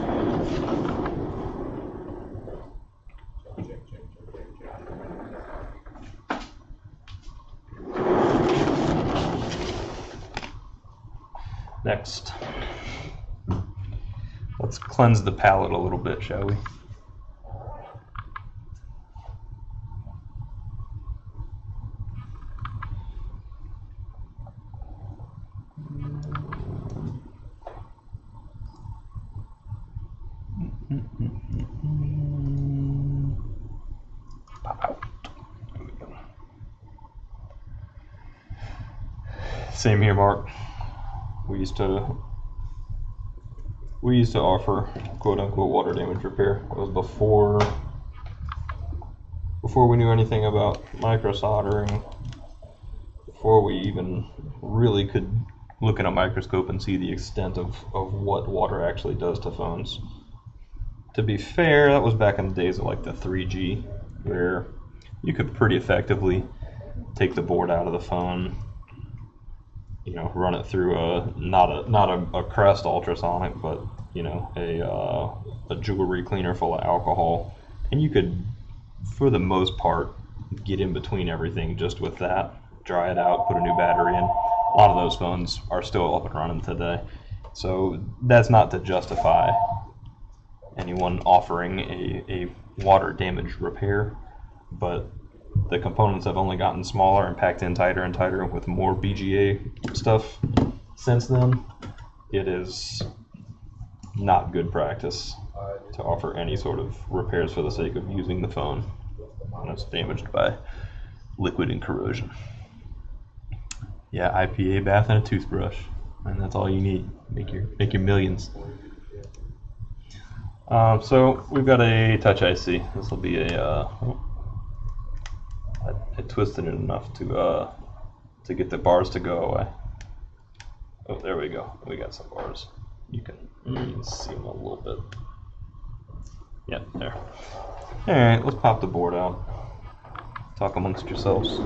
Next. Let's cleanse the palate a little bit, shall we? Pop out. There we go. Same here, Mark. We used to offer quote-unquote water damage repair. It was before we knew anything about microsoldering, before we even really could look in a microscope and see the extent of what water actually does to phones. To be fair, that was back in the days of like the 3G, where you could pretty effectively take the board out of the phone, you know, run it through not a Crest ultrasonic, but you know, a jewelry cleaner full of alcohol, and you could, for the most part, get in between everything just with that, dry it out, put a new battery in. A lot of those phones are still up and running today. So that's not to justify anyone offering a water damage repair, but the components have only gotten smaller and packed in tighter and tighter with more BGA stuff since then. It is not good practice to offer any sort of repairs for the sake of using the phone when it's damaged by liquid and corrosion. Yeah, IPA bath and a toothbrush, and that's all you need. Make your millions. So we've got a touch IC. This will be a. I twisted it enough to get the bars to go away. Oh, there we go. We got some bars. You can see them a little bit. Yeah, there. All right, let's pop the board out. Talk amongst yourselves.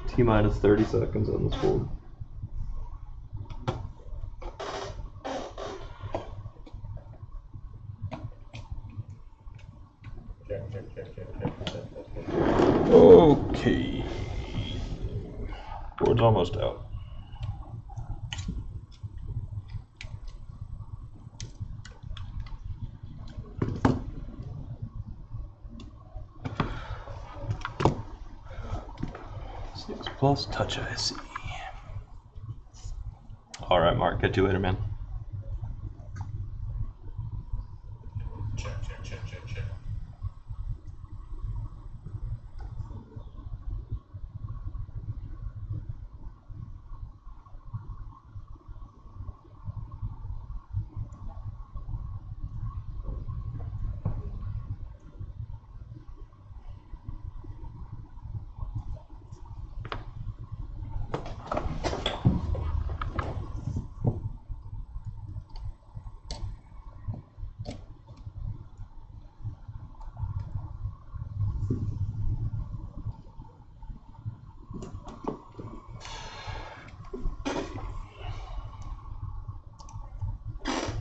T-minus 30 seconds on this board. Okay. Board's almost out. Plus touch IC. All right, Mark. Catch you later, man. Check.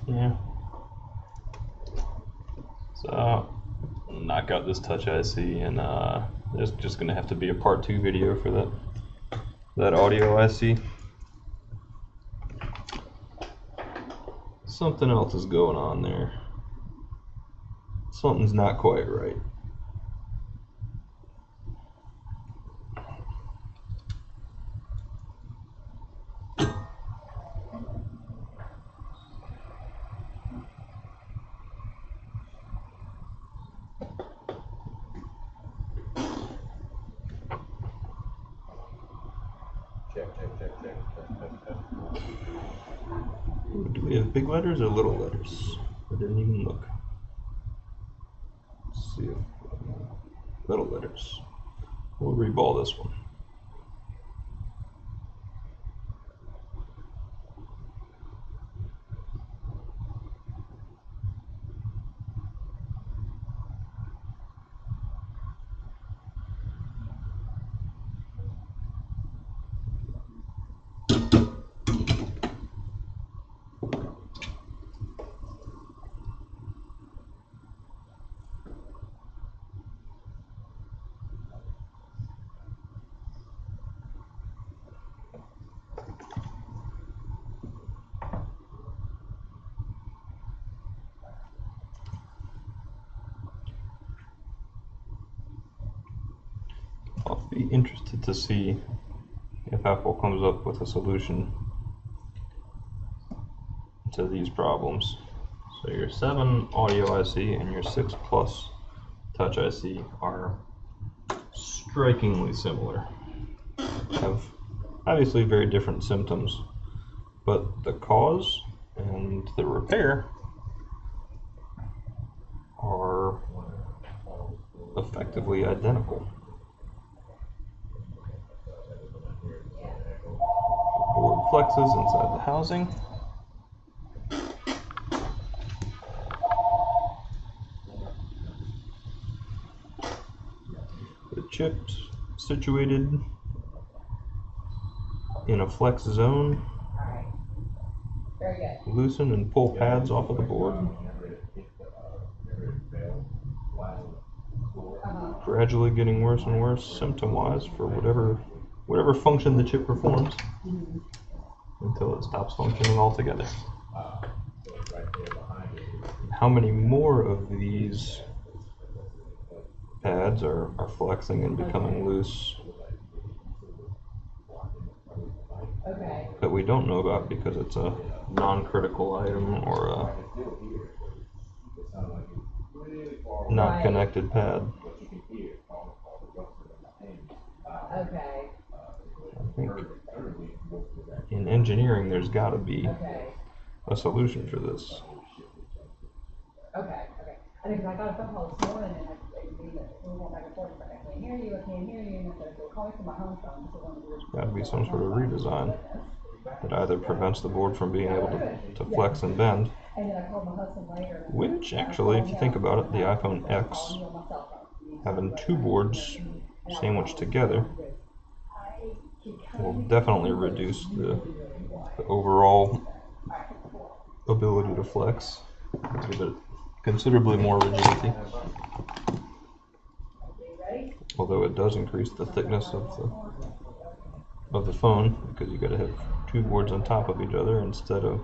Yeah. So knock out this touch IC, and there's just gonna have to be a part 2 video for that audio IC. Something else is going on there. Something's not quite right. Do we have big letters or little letters? I didn't even look. Let's see if little letters. We'll reball this one. I'll be interested to see if Apple comes up with a solution to these problems. So your 7 audio IC and your 6 Plus touch IC are strikingly similar. Have obviously very different symptoms, but the cause and the repair are effectively identical. Board flexes inside the housing. The chip's situated in a flex zone. Alright. Very good. Loosen and pull pads off of the board. Gradually getting worse and worse symptom-wise for whatever function the chip performs, until it stops functioning altogether. How many more of these pads are flexing and becoming loose Okay. that we don't know about because it's a non-critical item or a not connected pad? Okay. I think in engineering there's got to be Okay. a solution for this. Okay. Okay. I think 'cause I got a phone call this morning and we went back and forth. I can't hear you. I can't hear you. And I said, "Well, call me from my home phone." So when we were, Got to be some sort of redesign that either prevents the board from being able to flex and bend, and then I called my husband later. And which actually, if you think about it, the iPhone X having 2 boards sandwiched together will definitely reduce the overall ability to flex, give it considerably more rigidity, although it does increase the thickness of the phone because you got to have 2 boards on top of each other instead of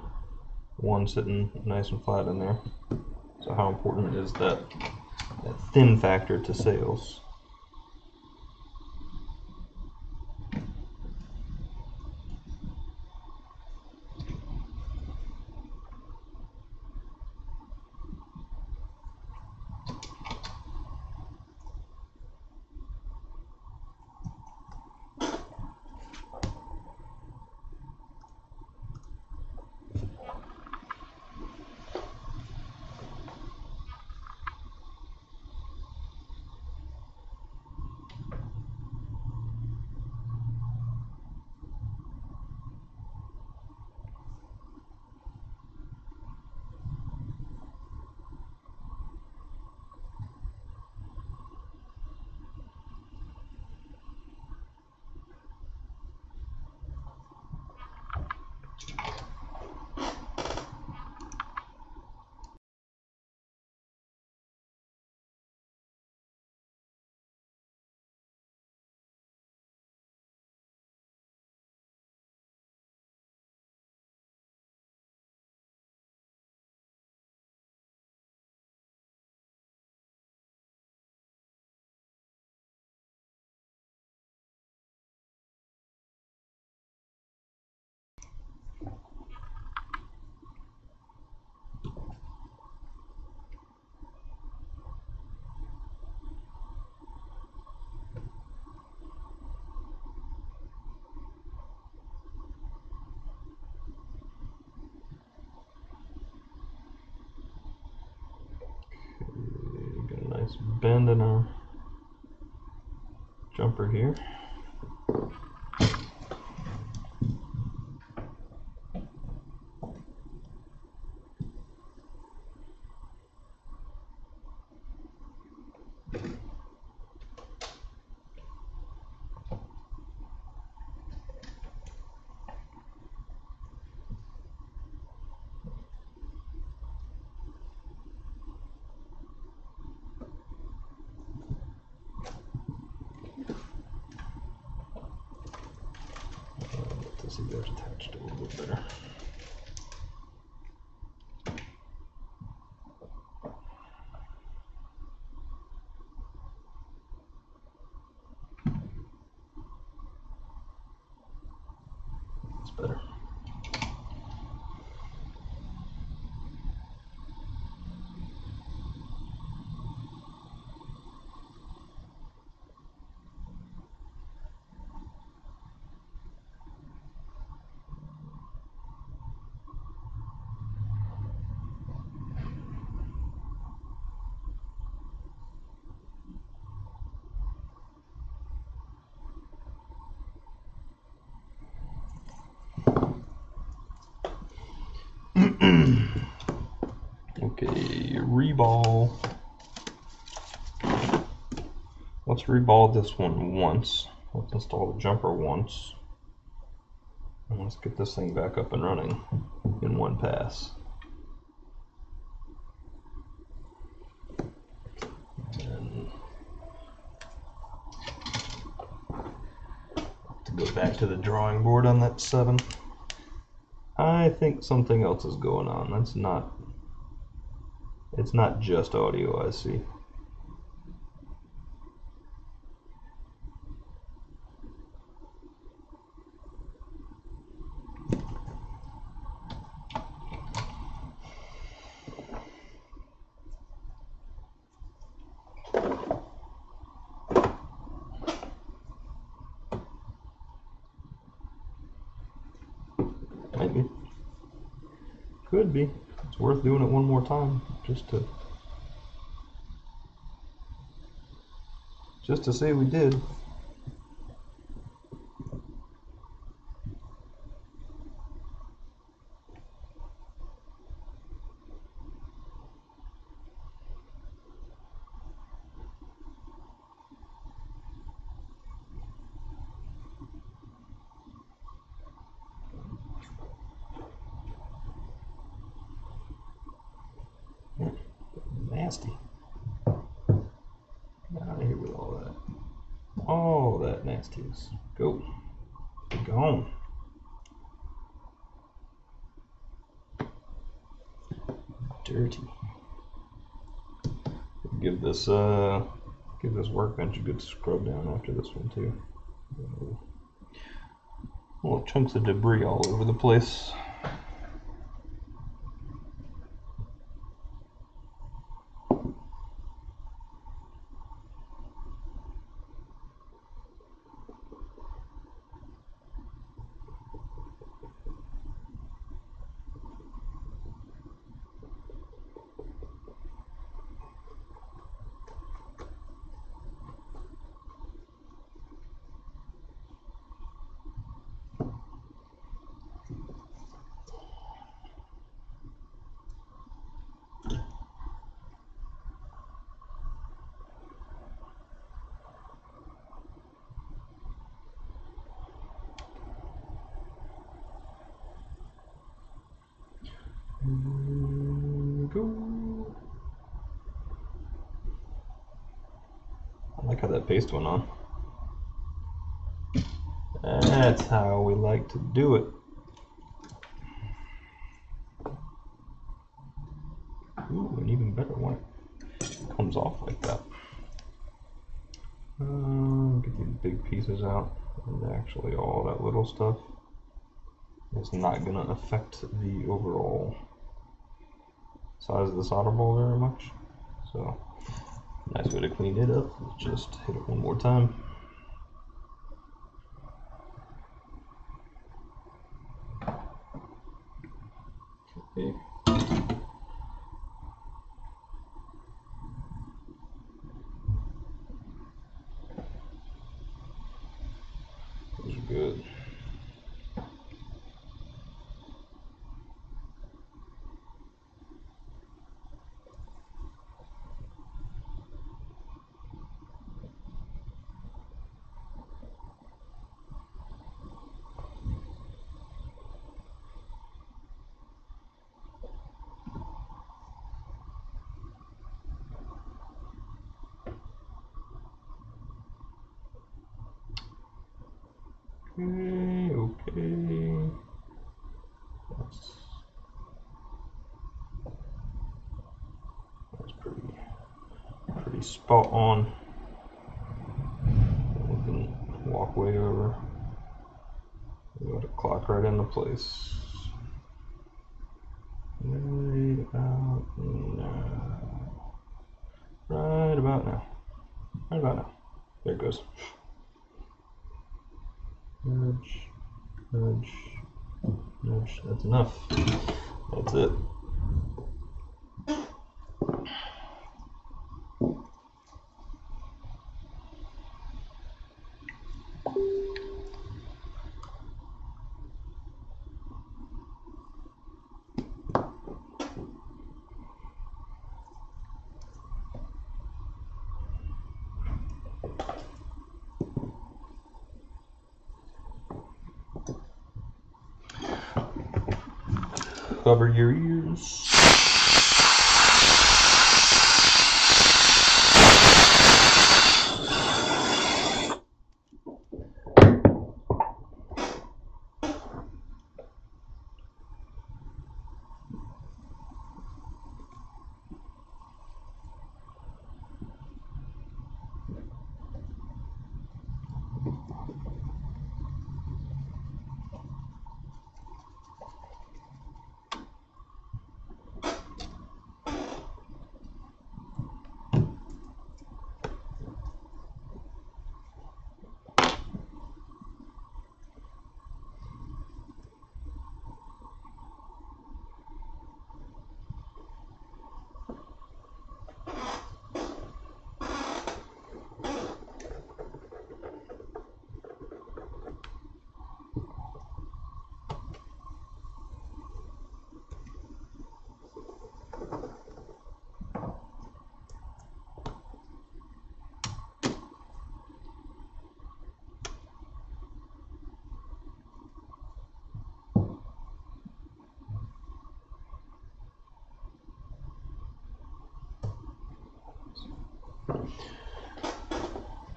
one sitting nice and flat in there. So how important is that thin factor to sales? bend in our jumper here. See, those attached a little bit better. It's better. Okay, reball. Let's reball this one once. Let's install the jumper once. And let's get this thing back up and running in one pass. And to go back to the drawing board on that 7. I think something else is going on. It's not just audio, I see. Maybe. Could be. It's worth doing it one more time just to say we did. Nasty. Get out of here with all that. All that nastiness. Go. Gone. Dirty. Give this workbench a good scrub down after this one too. Little chunks of debris all over the place. Go. I like how that paste went on. That's how we like to do it. Ooh, an even better one. It comes off like that. Get these big pieces out. And actually all that little stuff is not going to affect the overall size of the solder ball very much. So, nice way to clean it up is just hit it one more time. Okay. good. Okay. That's pretty spot on. We can walk way over. We got to clock right into place. Right about now. Right about now. Right about now. There it goes. Nudge, nudge, nudge. That's enough. That's it. Cover your ears.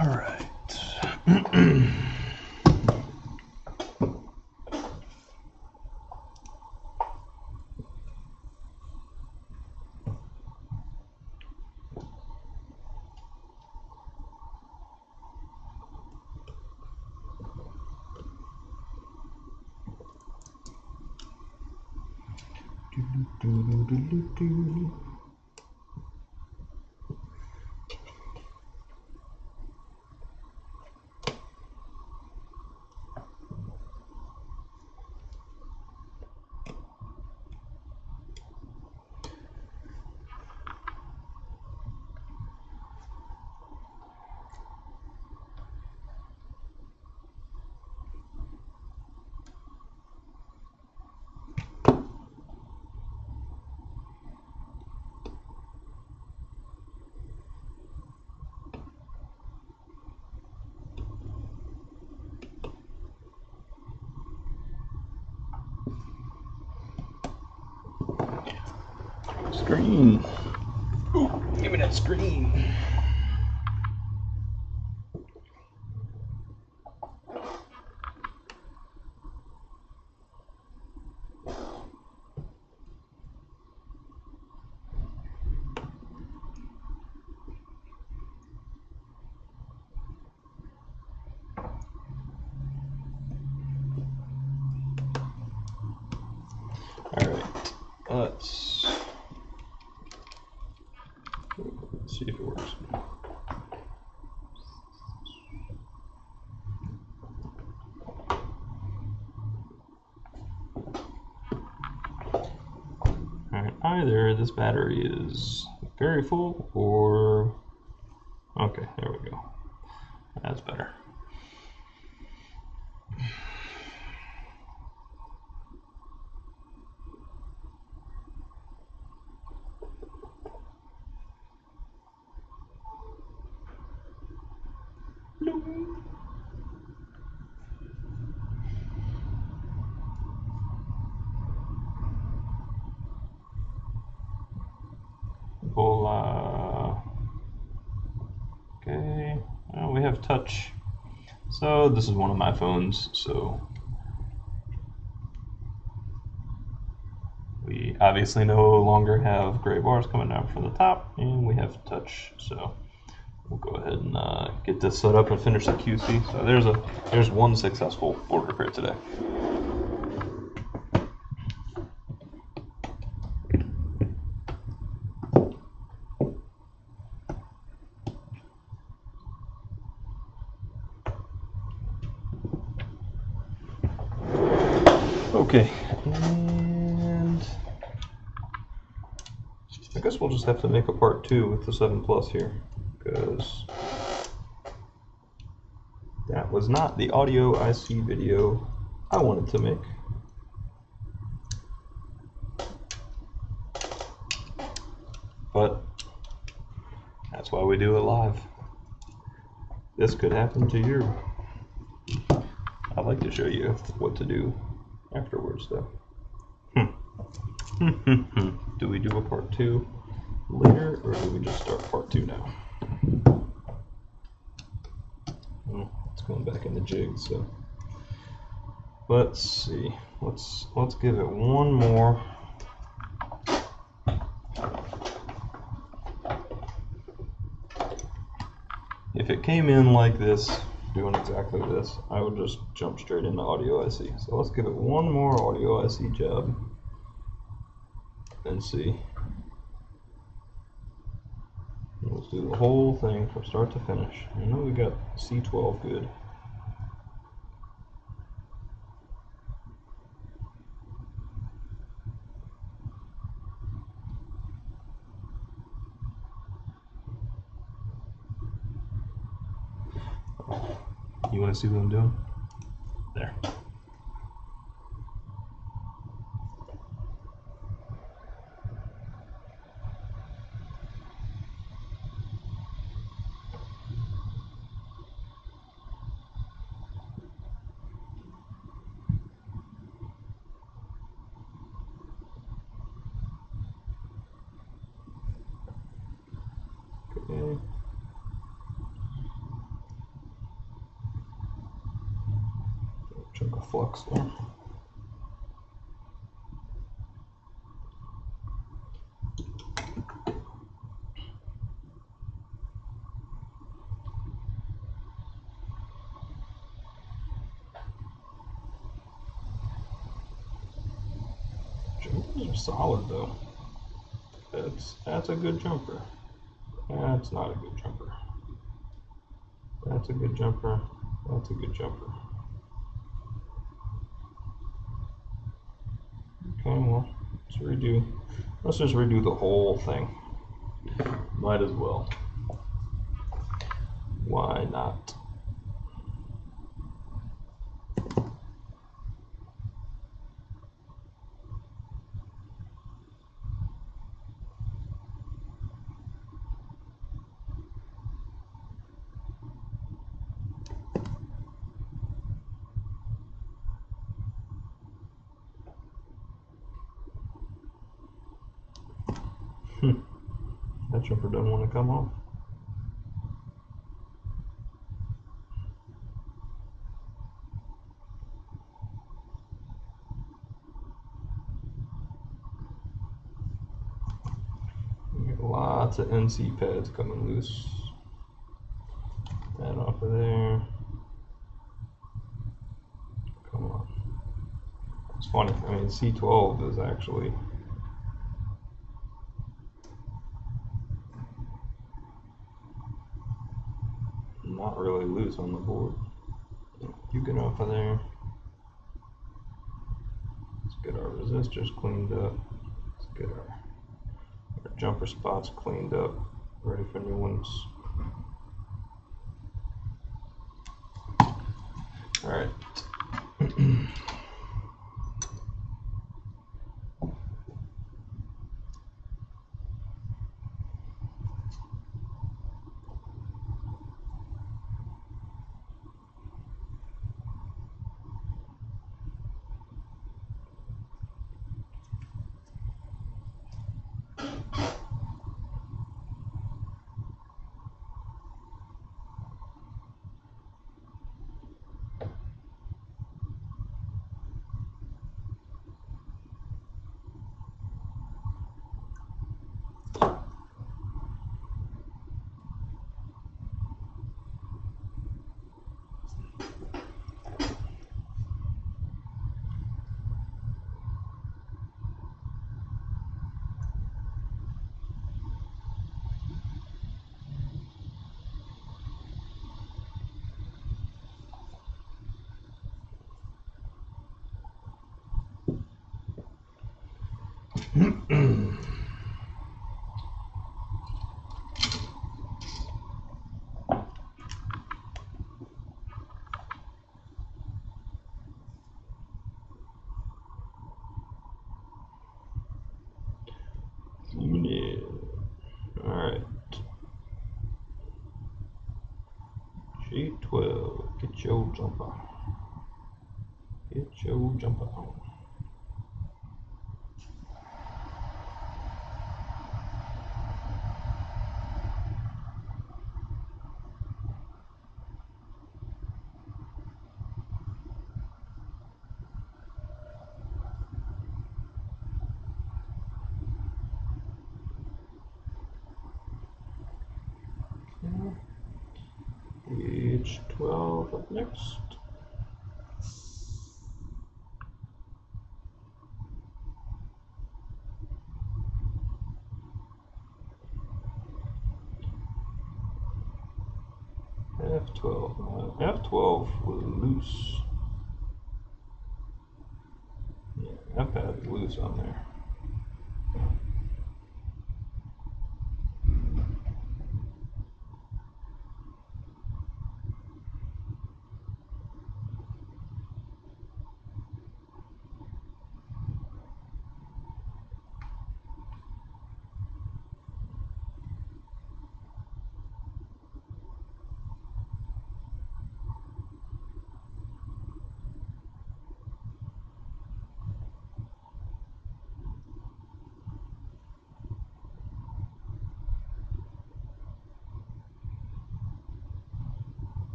All right. Screen. Ooh, give me that screen. All right, let's see if it works. All right, either this battery is very full or, okay, there we go. That's better. Okay, well, we have touch. So this is one of my phones, so we obviously no longer have gray bars coming down from the top, and we have touch. So we'll go ahead and get this set up and finish the QC. So there's one successful board repair today. Okay, and I guess we'll just have to make a part 2 with the 7 Plus here, because that was not the audio IC video I wanted to make. But that's why we do it live. This could happen to you. I'd like to show you what to do afterwards, though. Do we do a part 2 later, or do we just start part 2 now? Well, it's going back in the jig, so let's see. Let's give it one more. If it came in like this, doing exactly this, I would just jump straight into audio IC. So let's give it one more audio IC job and see. Let's do the whole thing from start to finish. I know we got C12 good. You want to see what I'm doing? There. Okay. Chunk of flux there. Jumpers are solid though. That's a good jumper. That's not a good jumper. That's a good jumper. That's a good jumper. Okay, well, let's just redo the whole thing. Might as well. Why not? That jumper doesn't want to come off. We got lots of NC pads coming loose. That off of there. Come on. It's funny. I mean, C12 is actually not really loose on the board. You get off of there. Let's get our resistors cleaned up. Let's get our jumper spots cleaned up, ready for new ones. All right. Alright. G12, get your jumper. Get your jumper on. H12 up next. F12. F12 was loose. Yeah, that pad is loose on there.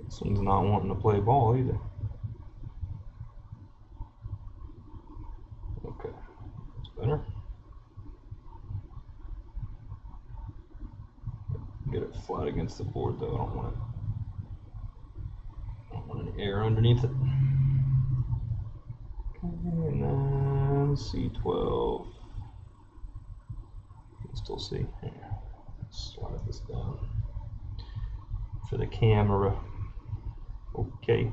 This one's not wanting to play ball either. Okay, that's better. Get it flat against the board though. I don't want any air underneath it. Okay, and then C12. You can still see. Here, slide this down for the camera. Okay.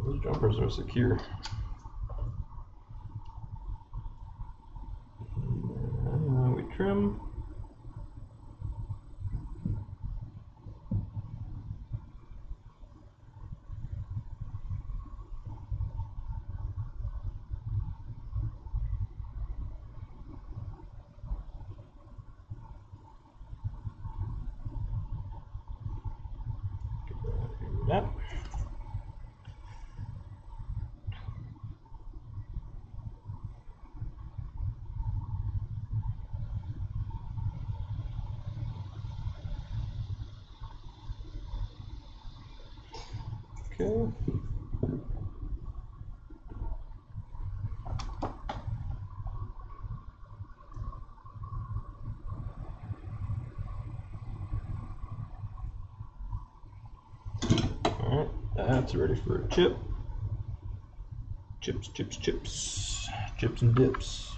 Those jumpers are secure. And we trim. That. Okay. Alright, that's ready for a chip. Chips, chips, chips. Chips and dips.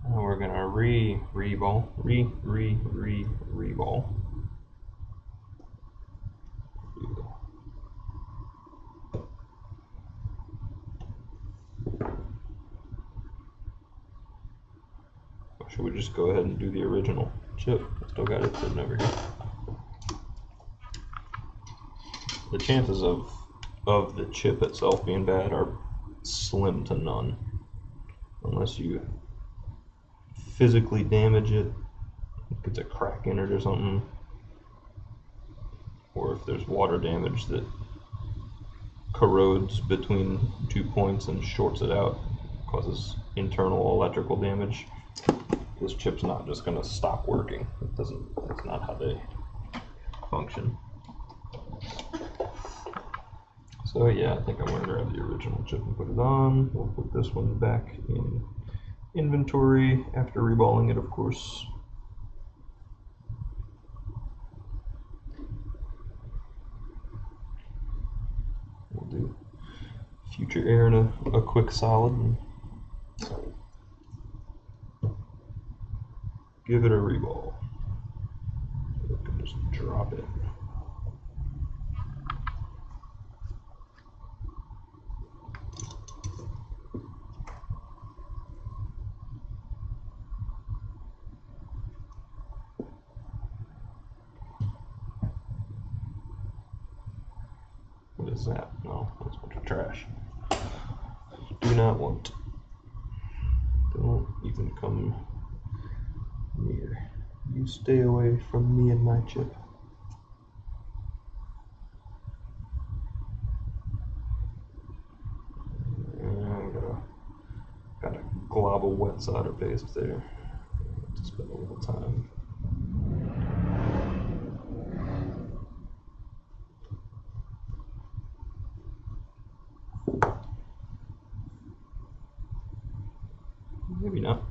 Now we're gonna re-ball. Re-ball. Should we just go ahead and do the original chip? Still got it sitting over here. The chances of the chip itself being bad are slim to none, unless you physically damage it, gets a crack in it or something. or if there's water damage that corrodes between 2 points and shorts it out, causes internal electrical damage, this chip's not just going to stop working. That's not how they function. So yeah, I think I'm going to grab the original chip and put it on. We'll put this one back in inventory after reballing it, of course. We'll do future air in a quick solid and give it a reball. We can just drop it. What is that? No, that's a bunch of trash. Do not want. Don't even come near. You stay away from me and my chip. Got a glob of wet solder paste there. To spend a little time. Maybe not.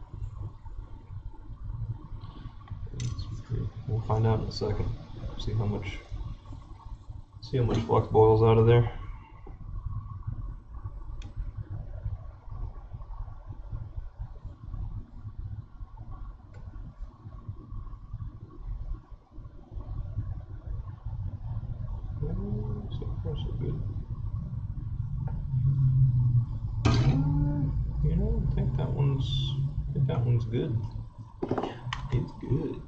We'll find out in a second. See how much flux boils out of there. So far so good. You know, I think that one's good. It's good.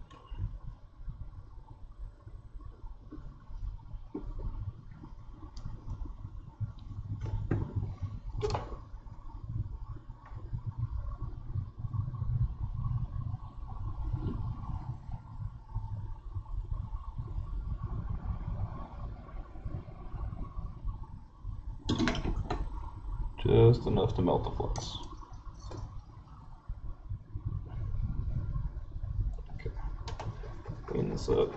Just enough to melt the flux. Okay, clean this up.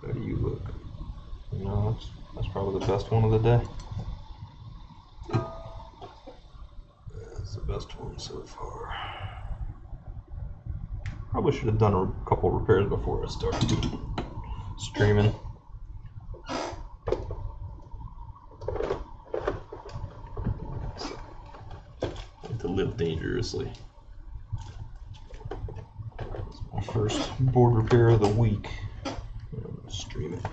How do you look? No, that's probably the best one of the day. That's the best one so far. Probably should have done a couple repairs before I started streaming. To live dangerously. It's my first board repair of the week. Stream it.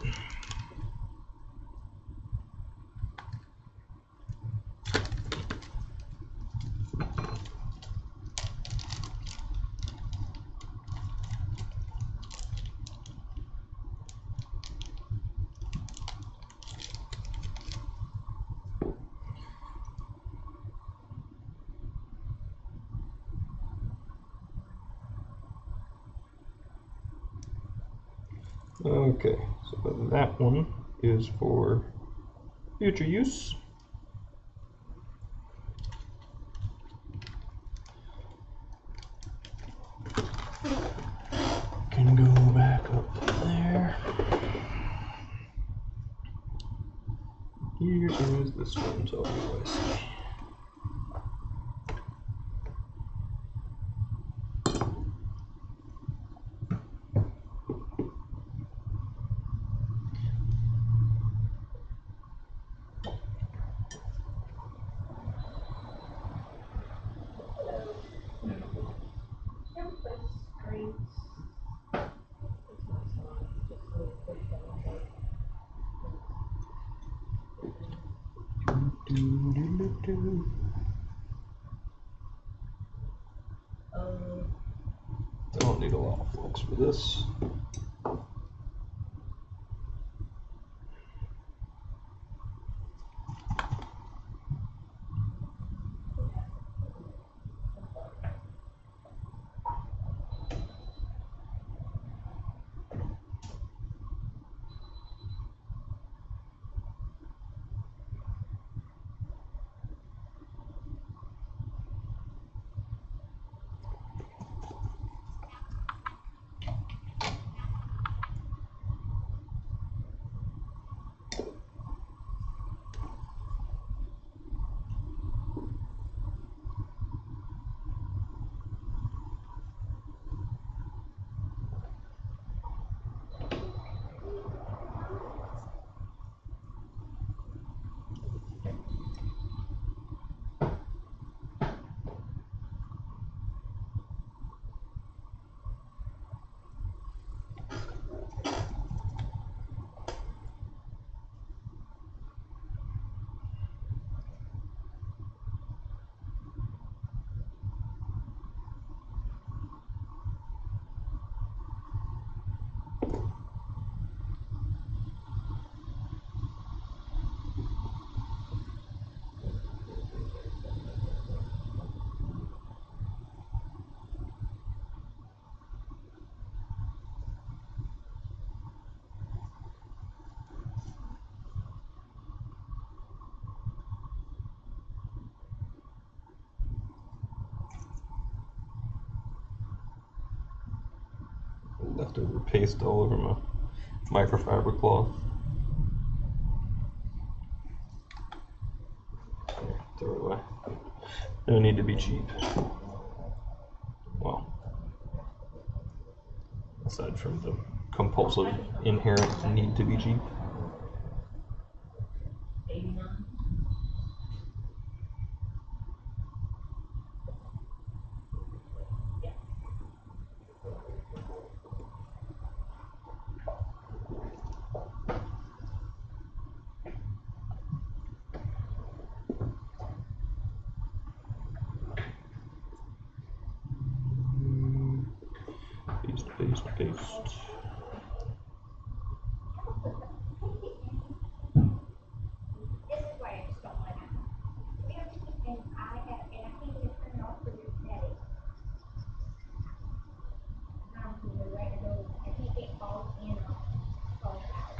Okay, so that one is for future use. Can go back up there. Here is this one, so I see. Don't need a lot of flux for this. leftover paste all over my microfiber cloth. Throw it away. No need to be cheap. Well, aside from the compulsive inherent need to be cheap. 89. Paste.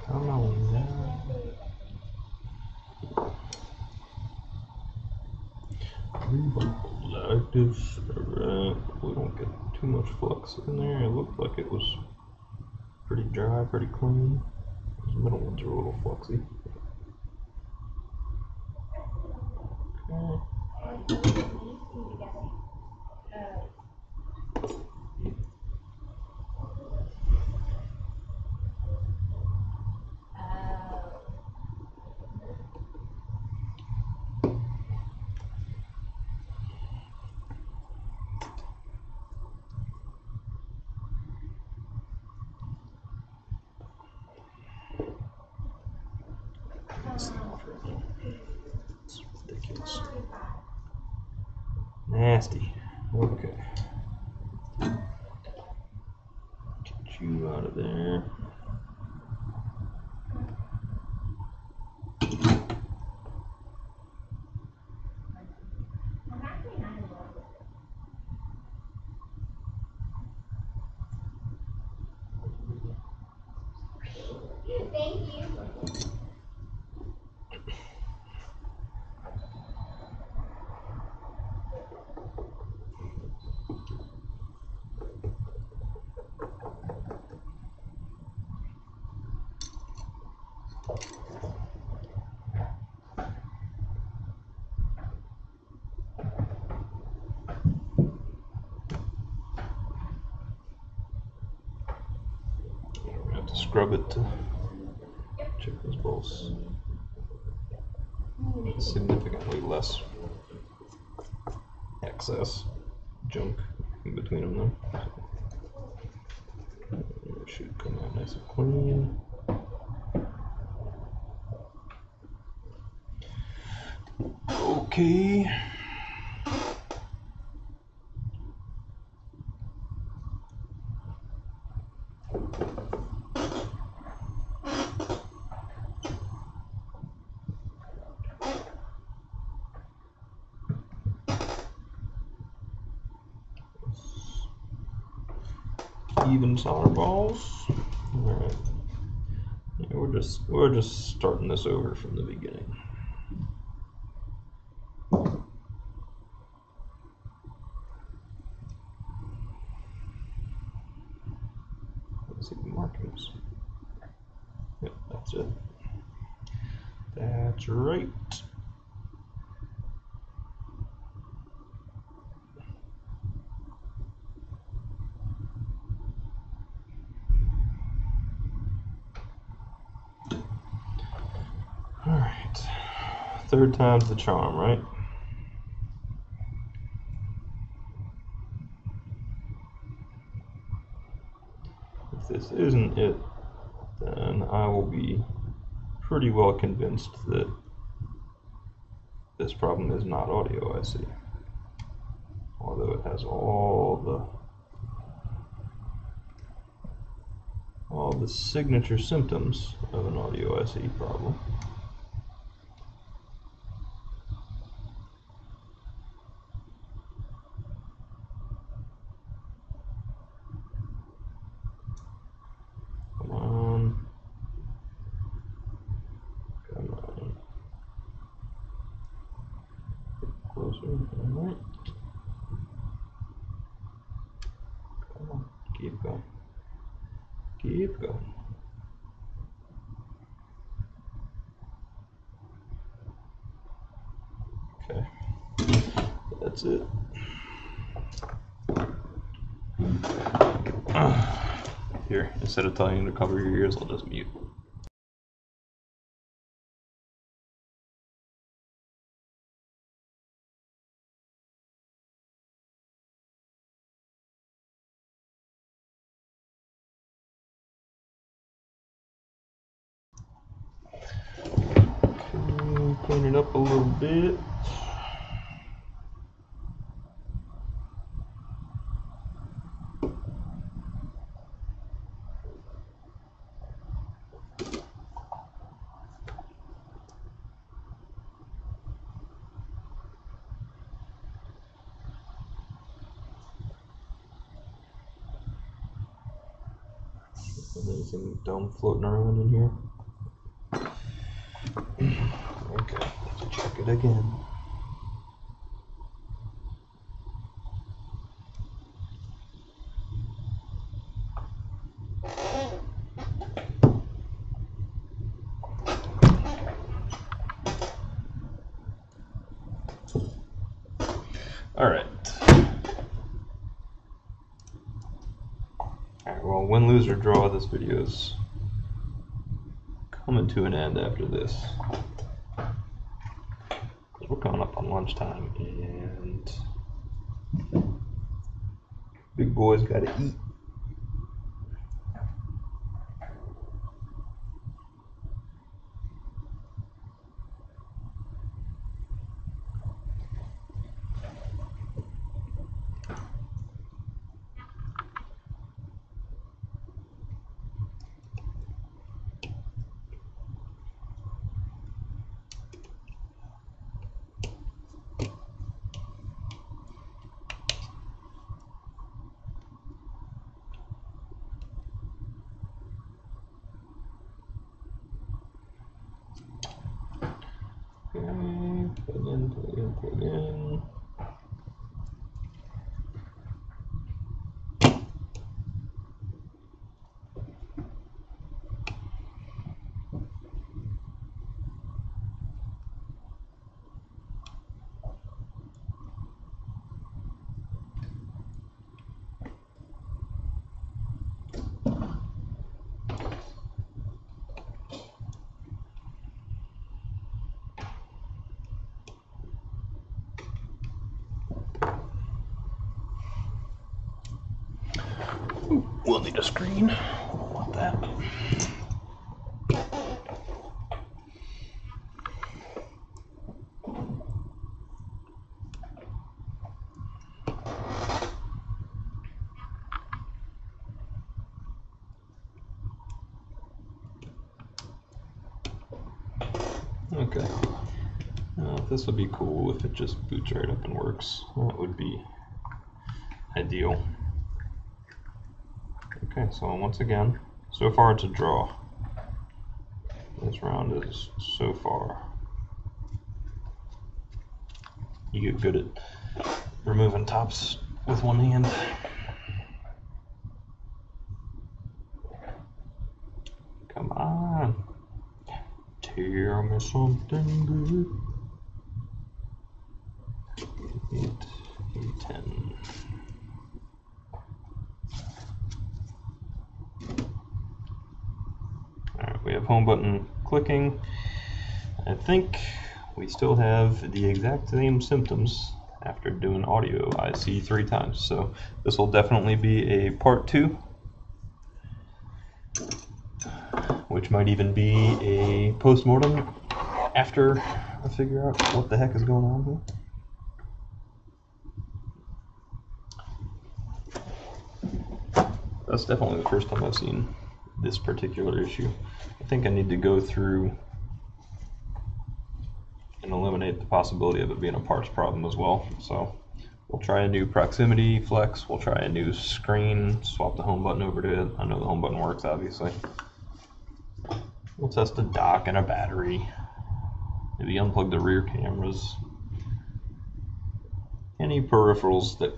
Come on now. Like this. Alright, we don't get too much flux in there. It looked like it was pretty dry, pretty clean. Those middle ones are a little fluxy. Okay. It's ridiculous. Nasty. Okay. Get you out of there. Thank you. We're gonna have to scrub it to check those bolts. Significantly less excess junk in between them though. It should come out nice and clean. Okay. Even solder balls. All right. Yeah, we're just starting this over from the beginning. Let's see the markings. Yep, that's it. That's right. All right. Third time's the charm, right? If this isn't it, then I will be pretty well convinced that this problem is not audio IC. Although it has all the signature symptoms of an audio IC problem. Come on. Come on. Closer. All right. Come on. Keep going. Keep going. Okay, that's it. Here, instead of telling you to cover your ears, I'll just mute. Okay, clean it up a little bit. Anything dumb floating around in here? Okay, let's check it again. Alright. Alright, well, win, lose, or draw, this video is coming to an end after this. We're coming up on lunchtime, and big boys gotta eat. Okay, plug in. We'll need a screen. I don't want that. Okay. Now, this would be cool if it just boots right up and works. That would be ideal. Okay, so once again, so far it's a draw. This round is so far. You get good at removing tops with one hand. Come on. Tell me something good. 8, 10. Alright, we have home button clicking. I think we still have the exact same symptoms after doing audio IC 3 times. So this will definitely be a part 2, which might even be a post-mortem after I figure out what the heck is going on here. That's definitely the first time I've seen this particular issue. I think I need to go through and eliminate the possibility of it being a parts problem as well. So we'll try a new proximity flex, we'll try a new screen, swap the home button over to it. I know the home button works, obviously. We'll test a dock and a battery. Maybe unplug the rear cameras. Any peripherals that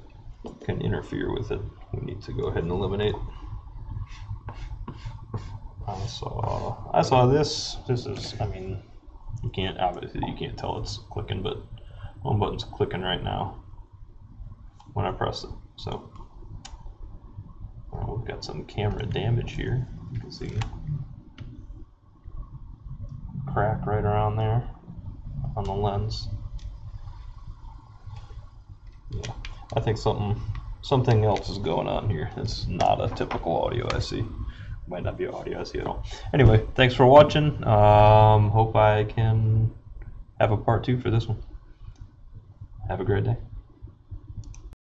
can interfere with it, we need to go ahead and eliminate. I saw this. This is, I mean, you can't tell it's clicking, but one button's clicking right now when I press it. So we've got some camera damage here. You can see crack right around there on the lens. Yeah, I think something else is going on here. It's not a typical audio IC. Might not be an audio IC at all. Anyway, thanks for watching. Hope I can have a part 2 for this one. Have a great day.